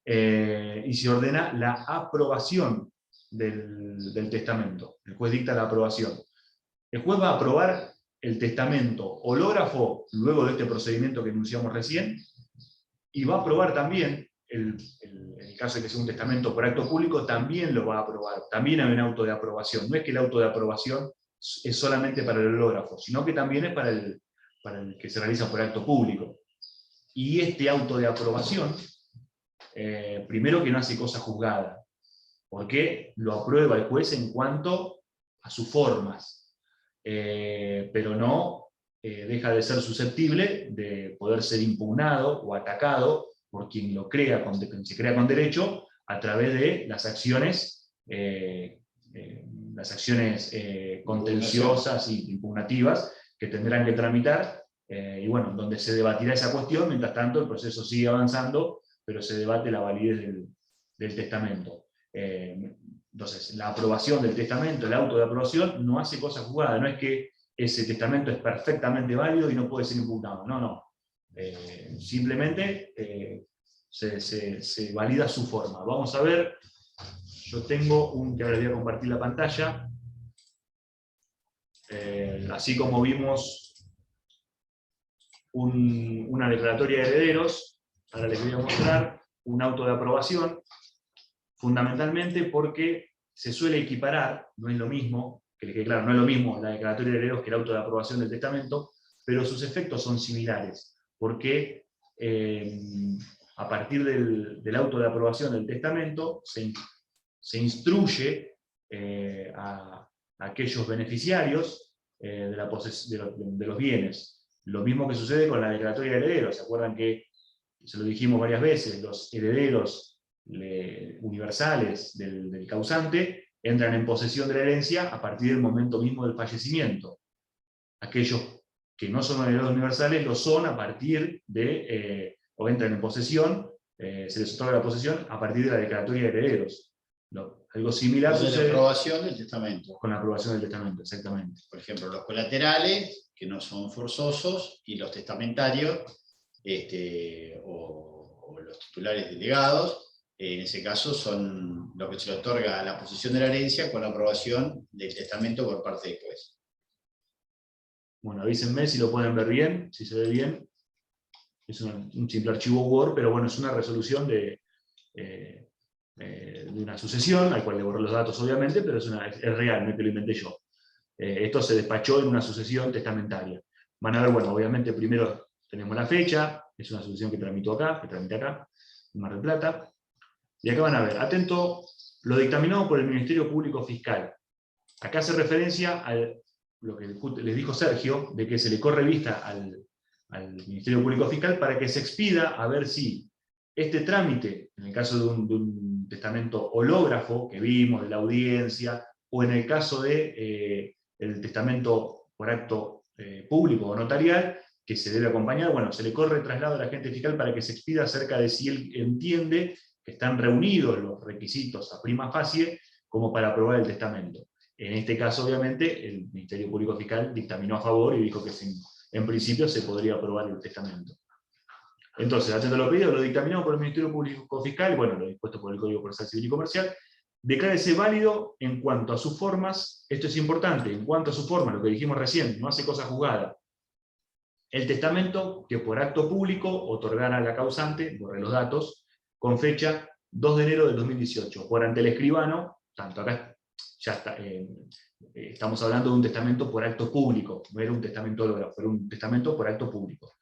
Y se ordena la aprobación del testamento. El juez dicta la aprobación. El juez va a aprobar el testamento hológrafo luego de este procedimiento que enunciamos recién, y va a aprobar también, en el caso de que sea un testamento por acto público, también lo va a aprobar. También hay un auto de aprobación. No es que el auto de aprobación es solamente para el hológrafo, sino que también es para el que se realiza por acto público. Y este auto de aprobación, primero que no hace cosa juzgada, porque lo aprueba el juez en cuanto a sus formas, pero no deja de ser susceptible de poder ser impugnado o atacado por quien se crea con derecho a través de las acciones contenciosas y impugnativas que tendrán que tramitar, y bueno, donde se debatirá esa cuestión. Mientras tanto el proceso sigue avanzando, pero se debate la validez del testamento. Entonces, la aprobación del testamento, el auto de aprobación, no hace cosa juzgada. No es que ese testamento es perfectamente válido y no puede ser impugnado. No, no. Simplemente se valida su forma. Vamos a ver, yo tengo que ahora les voy a compartir la pantalla. Así como vimos una declaratoria de herederos, ahora les voy a mostrar un auto de aprobación, fundamentalmente porque se suele equiparar, no es lo mismo, que les quede claro, no es lo mismo la declaratoria de herederos que el auto de aprobación del testamento, pero sus efectos son similares, porque a partir del auto de aprobación del testamento se instruye a aquellos beneficiarios de los bienes. Lo mismo que sucede con la declaratoria de herederos. ¿Se acuerdan que se lo dijimos varias veces? Los herederos universales del causante entran en posesión de la herencia a partir del momento mismo del fallecimiento. Aquellos que no son herederos universales lo son a partir o entran en posesión, se les otorga la posesión a partir de la declaratoria de herederos. Algo similar con sucede la aprobación del testamento. Con la aprobación del testamento, exactamente. Por ejemplo, los colaterales, que no son forzosos, y los testamentarios, o los titulares delegados, en ese caso son lo que se le otorga a la posesión de la herencia con la aprobación del testamento por parte del juez. Bueno, avísenme si lo pueden ver bien, si se ve bien. Es un simple archivo Word, pero bueno, es una resolución de una sucesión, al cual le borré los datos obviamente, pero es real, no es que lo inventé yo. Esto se despachó en una sucesión testamentaria. Van a ver, bueno, obviamente primero tenemos la fecha, es una sucesión que tramité acá, en Mar del Plata. Y acá van a ver, atento, lo dictaminado por el Ministerio Público Fiscal. Acá hace referencia a lo que les dijo Sergio, de que se le corre vista al Ministerio Público Fiscal para que se expida a ver si este trámite, en el caso de un testamento hológrafo que vimos, de la audiencia, o en el caso de el testamento por acto público o notarial, que se debe acompañar, bueno, se le corre traslado al agente fiscal para que se expida acerca de si él entiende que están reunidos los requisitos a prima facie como para aprobar el testamento. En este caso, obviamente, el Ministerio Público Fiscal dictaminó a favor y dijo que en principio se podría aprobar el testamento. Entonces, atento a lo pedido, lo dictaminado por el Ministerio Público Fiscal, bueno, lo dispuesto por el Código Procesal Civil y Comercial, declárese válido en cuanto a sus formas. Esto es importante, en cuanto a su forma, lo que dijimos recién, no hace cosa juzgada. El testamento que por acto público otorgara a la causante, borré los datos, con fecha 2 de enero del 2018, por ante el escribano, tanto acá ya está, estamos hablando de un testamento por acto público, no era un testamento hológrafo, era un testamento por acto público.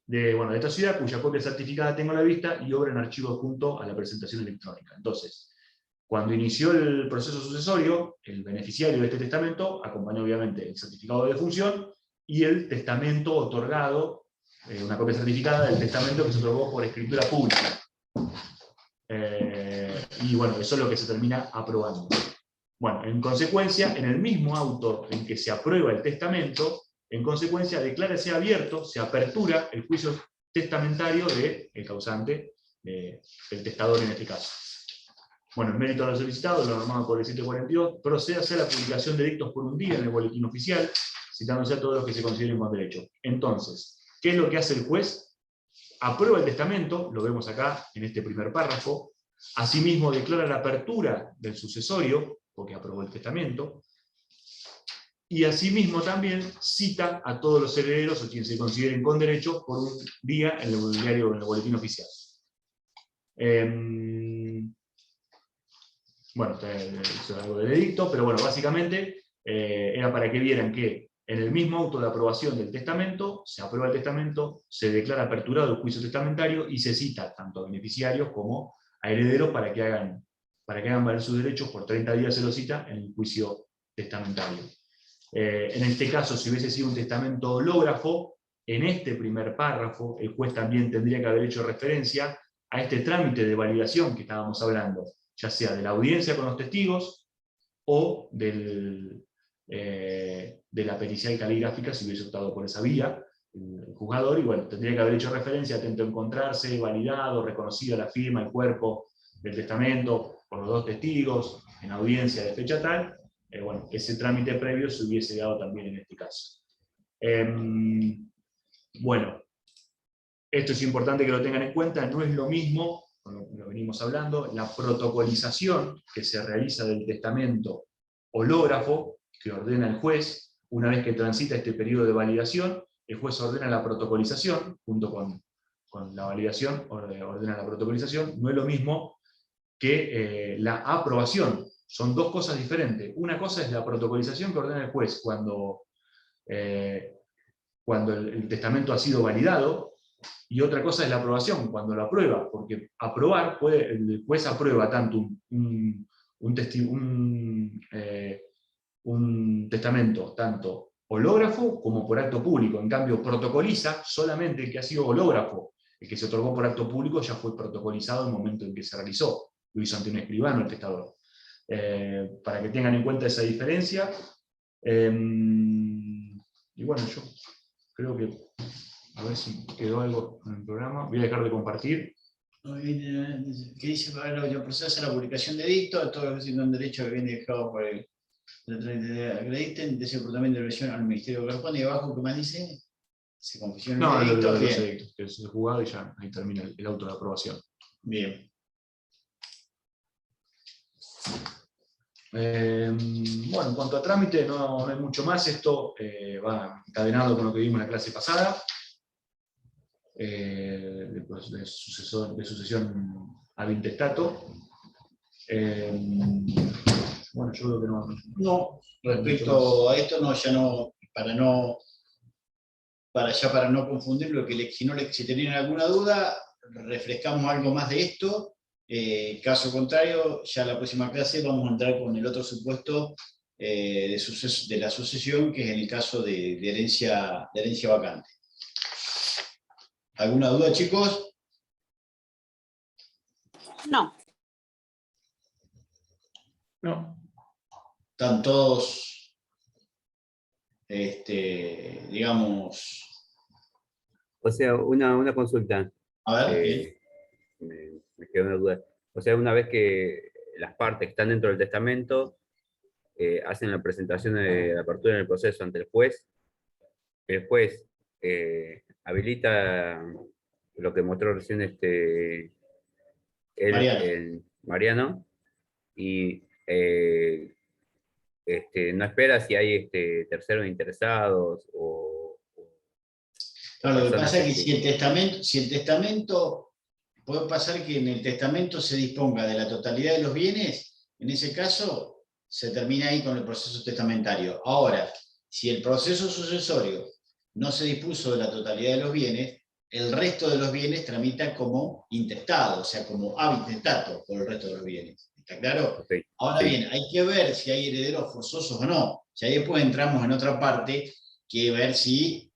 De esta ciudad, cuya copia certificada tengo a la vista y obra en archivo junto a la presentación electrónica. Entonces, cuando inició el proceso sucesorio, el beneficiario de este testamento acompañó obviamente el certificado de defunción y el testamento otorgado, una copia certificada del testamento que se otorgó por escritura pública. Y bueno, eso es lo que se termina aprobando. Bueno, en consecuencia, en el mismo auto en que se aprueba el testamento, en consecuencia, declárase abierto, se apertura el juicio testamentario del causante, el testador en este caso. Bueno, en mérito de lo solicitado, lo normado por el 742, procede a hacer la publicación de dictos por un día en el boletín oficial, citándose a todos los que se consideren con derecho. Entonces, ¿qué es lo que hace el juez? Aprueba el testamento, lo vemos acá en este primer párrafo. Asimismo, declara la apertura del sucesorio, porque aprobó el testamento. Y asimismo también cita a todos los herederos o quienes se consideren con derecho por un día en el diario, en el boletín oficial. Bueno, hizo algo del edicto, pero bueno, básicamente era para que vieran que en el mismo auto de aprobación del testamento, se aprueba el testamento, se declara aperturado el juicio testamentario y se cita tanto a beneficiarios como a herederos para que hagan valer sus derechos. Por 30 días se lo cita en el juicio testamentario. En este caso, si hubiese sido un testamento hológrafo, en este primer párrafo, el juez también tendría que haber hecho referencia a este trámite de validación que estábamos hablando, ya sea de la audiencia con los testigos o de la pericial caligráfica, si hubiese optado por esa vía, el juzgador, y bueno, tendría que haber hecho referencia, atento a encontrarse, validado, reconocida la firma, el cuerpo del testamento por los dos testigos, en audiencia de fecha tal. Bueno, ese trámite previo se hubiese dado también en este caso. Bueno, esto es importante que lo tengan en cuenta, no es lo mismo, lo venimos hablando, la protocolización que se realiza del testamento hológrafo, que ordena el juez, una vez que transita este periodo de validación, el juez ordena la protocolización, junto con la validación, ordena la protocolización, no es lo mismo que la aprobación. Son dos cosas diferentes. Una cosa es la protocolización que ordena el juez cuando el testamento ha sido validado, y otra cosa es la aprobación, cuando lo aprueba, porque aprobar, el juez aprueba tanto un testamento tanto hológrafo como por acto público. En cambio, protocoliza solamente el que ha sido hológrafo. El que se otorgó por acto público ya fue protocolizado en el momento en que se realizó. Lo hizo ante un escribano el testador. Para que tengan en cuenta esa diferencia. Y bueno, yo creo que, a ver si quedó algo en el programa. Voy a dejar de compartir. ¿Qué dice? Para el proceso de la publicación de edicto, todos los que tienen derecho que viene dejado por el acrediten de ese procedimiento de revisión al Ministerio que corresponde. Y abajo, ¿qué más dice? Se confesiona No, el edicto. los edictos, que es el juzgado y ya ahí termina el auto de aprobación. Bien. Bueno, en cuanto a trámite, no hay mucho más. Esto va encadenado con lo que vimos en la clase pasada, de sucesión ab intestato. Bueno, yo creo que no. No, respecto a esto, no, ya no, para no confundirlo, que si tenían alguna duda, refrescamos algo más de esto. Caso contrario, ya la próxima clase vamos a entrar con el otro supuesto de la sucesión, que es en el caso de herencia vacante. ¿Alguna duda, chicos? No. No. Están todos, digamos... O sea, una consulta. A ver, Me quedó una duda. O sea, una vez que las partes que están dentro del testamento hacen la presentación de la apertura en el proceso ante el juez habilita lo que mostró recién Mariano, y no espera si hay terceros interesados claro, lo que pasa es que si el testamento, puede pasar que en el testamento se disponga de la totalidad de los bienes, en ese caso se termina ahí con el proceso testamentario. Ahora, si el proceso sucesorio no se dispuso de la totalidad de los bienes, el resto de los bienes tramita como intestado, o sea, como ab intestato por el resto de los bienes. ¿Está claro? Okay. Ahora bien, hay que ver si hay herederos forzosos o no. Si ahí después entramos en otra parte, que ver si,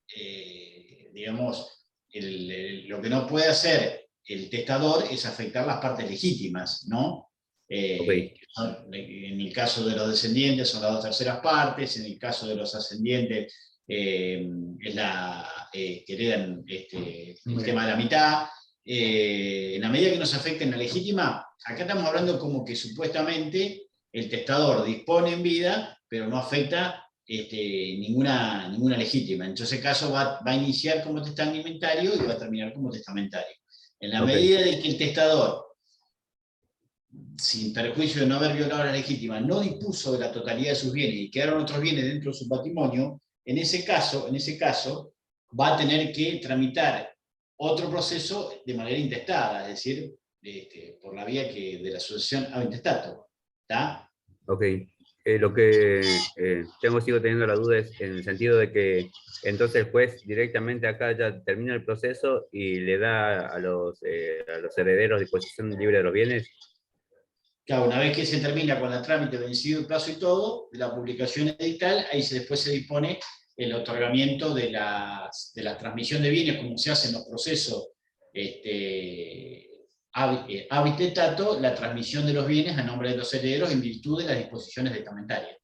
digamos, lo que no puede hacer el testador es afectar las partes legítimas, ¿no? Okay. En el caso de los descendientes son las 2/3 partes, en el caso de los ascendientes es que heredan el tema de la mitad. En la medida que no se afecte en la legítima, acá estamos hablando como que supuestamente el testador dispone en vida, pero no afecta ninguna legítima. En ese caso va a iniciar como testamentario y va a terminar como testamentario. En la medida de que el testador, sin perjuicio de no haber violado la legítima, no dispuso de la totalidad de sus bienes y quedaron otros bienes dentro de su patrimonio, en ese caso va a tener que tramitar otro proceso de manera intestada, es decir, por la vía de la sucesión ad intestato. ¿Está? Ok. Lo que sigo teniendo la duda es en el sentido de que entonces el juez directamente acá ya termina el proceso y le da a los herederos disposición libre de los bienes. Claro, una vez que se termina con el trámite vencido el plazo y todo, de la publicación edital, ahí después se dispone el otorgamiento de la transmisión de bienes, como se hace en los procesos habitetato, la transmisión de los bienes a nombre de los herederos en virtud de las disposiciones testamentarias.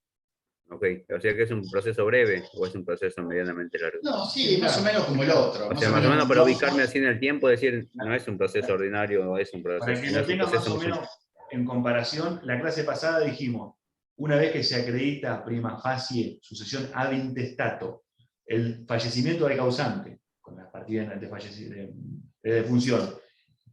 Ok, o sea que es un proceso breve o es un proceso medianamente largo. No, sí, más o menos como el otro. O sea, más o menos para ubicarme así en el tiempo, decir, no es un proceso ordinario, o es un proceso. Para que lo tenga más o menos en comparación, la clase pasada dijimos, una vez que se acredita prima facie sucesión ad intestato, el fallecimiento del causante, con la partida de defunción,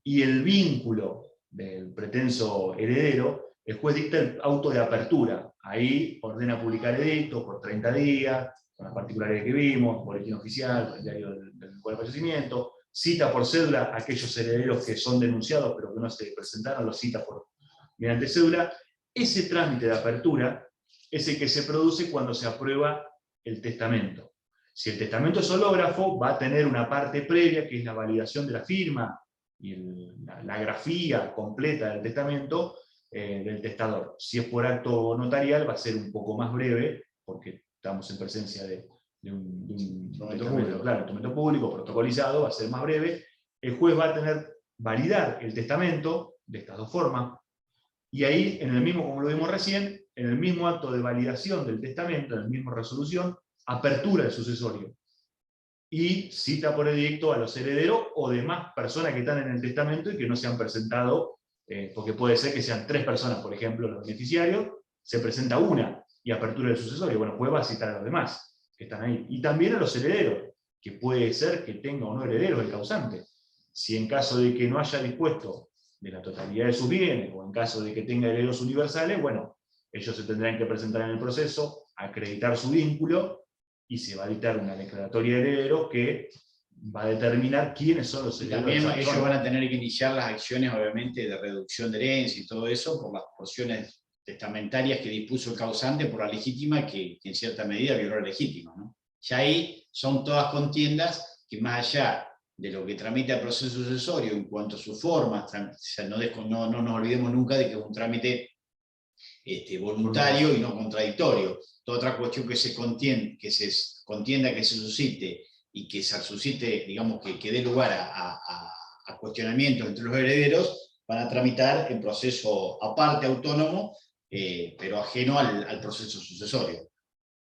y el vínculo del pretenso heredero, el juez dicta el auto de apertura. Ahí ordena publicar edicto por 30 días, con las particularidades que vimos, boletín oficial, el diario del lugar de fallecimiento, cita por cédula a aquellos herederos que son denunciados pero que no se presentaron, los cita mediante cédula. Ese trámite de apertura es el que se produce cuando se aprueba el testamento. Si el testamento es hológrafo, va a tener una parte previa, que es la validación de la firma y la grafía completa del testamento del testador. Si es por acto notarial, va a ser un poco más breve, porque estamos en presencia de un documento público, protocolizado, va a ser más breve. El juez va a validar el testamento de estas dos formas, y ahí, en el mismo, como lo vimos recién, en el mismo acto de validación del testamento, en la misma resolución, apertura el sucesorio. Y cita por edicto a los herederos o demás personas que están en el testamento y que no se han presentado, porque puede ser que sean 3 personas, por ejemplo, los beneficiarios, se presenta una y apertura el sucesorio. Bueno, pues va a citar a los demás que están ahí. Y también a los herederos, que puede ser que tenga o no herederos el causante. Si en caso de que no haya dispuesto de la totalidad de sus bienes, o en caso de que tenga herederos universales, bueno, ellos se tendrán que presentar en el proceso, acreditar su vínculo, y se va a dictar una declaratoria de herederos que va a determinar quiénes son los herederos. También ellos van a tener que iniciar las acciones, obviamente, de reducción de herencia y todo eso, por las porciones testamentarias que dispuso el causante por la legítima, que en cierta medida violó la legítima, ¿no? Ya ahí son todas contiendas que, más allá de lo que tramita el proceso sucesorio en cuanto a su forma, no nos olvidemos nunca de que es un trámite voluntario y no contradictorio. Toda otra cuestión que se contienda, que se suscite y que se suscite, digamos, que dé lugar a cuestionamientos entre los herederos, van a tramitar en proceso aparte, autónomo, pero ajeno al proceso sucesorio.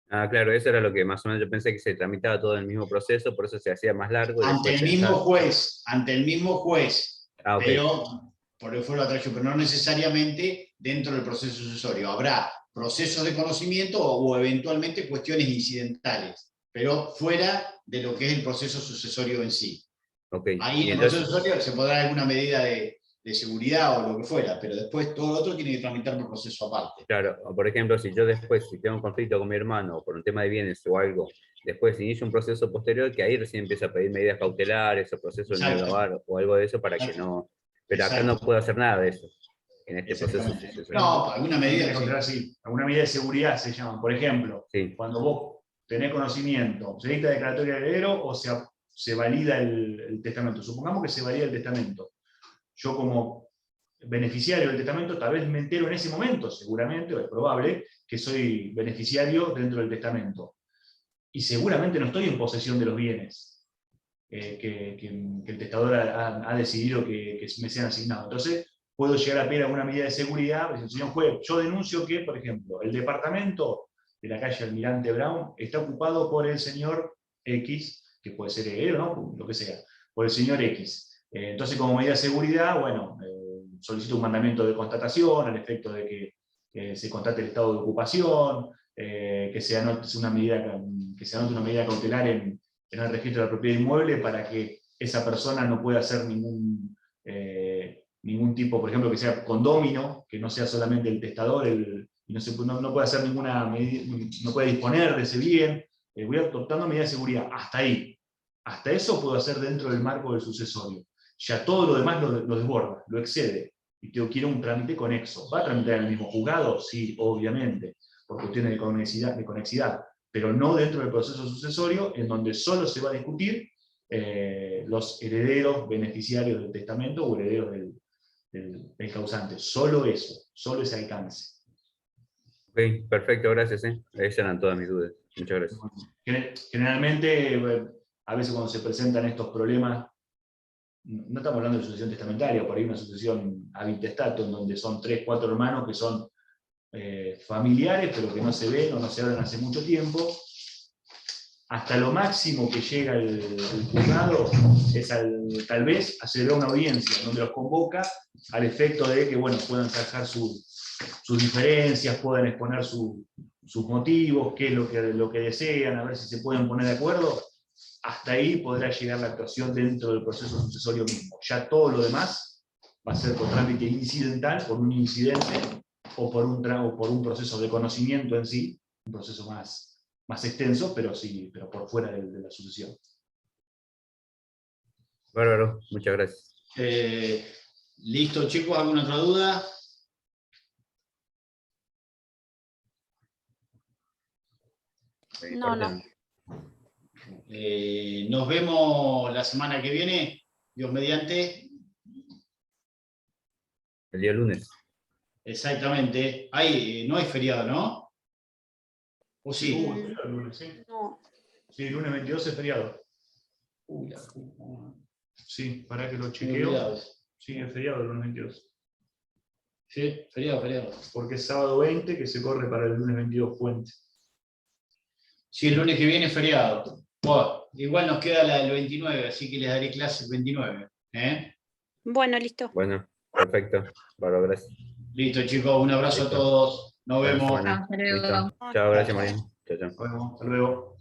Ah, claro, eso era lo que más o menos yo pensé, que se tramitaba todo en el mismo proceso, por eso se hacía más largo. Ante el mismo juez, Ah, okay. Pero por el fuero de atracción, pero no necesariamente dentro del proceso sucesorio. Habrá procesos de conocimiento o eventualmente cuestiones incidentales, pero fuera de lo que es el proceso sucesorio en sí. Okay. Ahí en el proceso sucesorio se podrá alguna medida de seguridad o lo que fuera, pero después todo lo otro tiene que tramitar por proceso aparte. Claro, por ejemplo, si yo después, si tengo un conflicto con mi hermano por un tema de bienes o algo, después inicio un proceso posterior, que ahí recién empieza a pedir medidas cautelares o procesos de negar o algo de eso para que no... Pero acá no puedo hacer nada de eso, en este proceso sucesorio. No, alguna medida sí. Alguna medida de seguridad se llama. Por ejemplo, cuando vos tenés conocimiento, ¿se dicta declaratoria de heredero o se valida el testamento? Supongamos que se valida el testamento. Yo, como beneficiario del testamento, tal vez me entero en ese momento, seguramente, o es probable, que soy beneficiario dentro del testamento. Y seguramente no estoy en posesión de los bienes que el testador ha decidido que me sean asignados. Entonces, puedo llegar a pedir alguna medida de seguridad. Pues, el señor juez, yo denuncio que, por ejemplo, el departamento de la calle Almirante Brown está ocupado por el señor X, que puede ser heredero, ¿no? Lo que sea, por el señor X. Entonces, como medida de seguridad, bueno, solicito un mandamiento de constatación al efecto de que se constate el estado de ocupación, que se anote una medida cautelar en el registro de la propiedad inmueble para que esa persona no pueda hacer ningún tipo, por ejemplo, que sea condómino, que no sea solamente el testador, y no puede hacer ninguna medida, no puede disponer de ese bien. Voy adoptando medidas de seguridad, hasta ahí. Hasta eso puedo hacer dentro del marco del sucesorio. Ya todo lo demás lo desborda, lo excede, y quiero un trámite conexo. ¿Va a tramitar en el mismo juzgado? Sí, obviamente, por cuestiones de conexidad, pero no dentro del proceso sucesorio, en donde solo se va a discutir los herederos beneficiarios del testamento o herederos del causante. Solo eso, solo ese alcance. Ok, perfecto, gracias. Esas eran todas mis dudas. Muchas gracias. Generalmente, a veces cuando se presentan estos problemas, no estamos hablando de sucesión testamentaria, por ahí una sucesión habitestato, en donde son 3, 4 hermanos que son familiares, pero que no se ven o no se hablan hace mucho tiempo. Hasta lo máximo que llega el juzgado es tal vez acelerar una audiencia, donde los convoca al efecto de que puedan sacar sus diferencias, puedan exponer sus motivos, qué es lo que desean, a ver si se pueden poner de acuerdo. Hasta ahí podrá llegar la actuación dentro del proceso sucesorio mismo. Ya todo lo demás va a ser por trámite incidental, por un incidente, o por un proceso de conocimiento en sí, un proceso más extenso, pero por fuera de la sucesión. Bárbaro, muchas gracias. Listo, chicos, ¿alguna otra duda? No. Nos vemos la semana que viene, Dios mediante. El día lunes. Exactamente. No hay feriado, ¿no? ¿O sí? Es feriado el lunes, ¿sí? No. Sí, el lunes 22 es feriado. Sí, para que lo chequeo. Sí, es feriado el lunes 22. Sí, feriado. Porque es sábado 20 que se corre para el lunes 22 puente. Sí, el lunes que viene es feriado. Bueno, igual nos queda la del 29, así que les daré clase el 29. Bueno, listo. Bueno, perfecto. Bárbaro, gracias. Listo, chicos, un abrazo Listo. a todos. Nos Buena vemos. semana. Hasta luego. Listo. Chao, gracias, Mariano. Chao, chao. Bueno, hasta luego.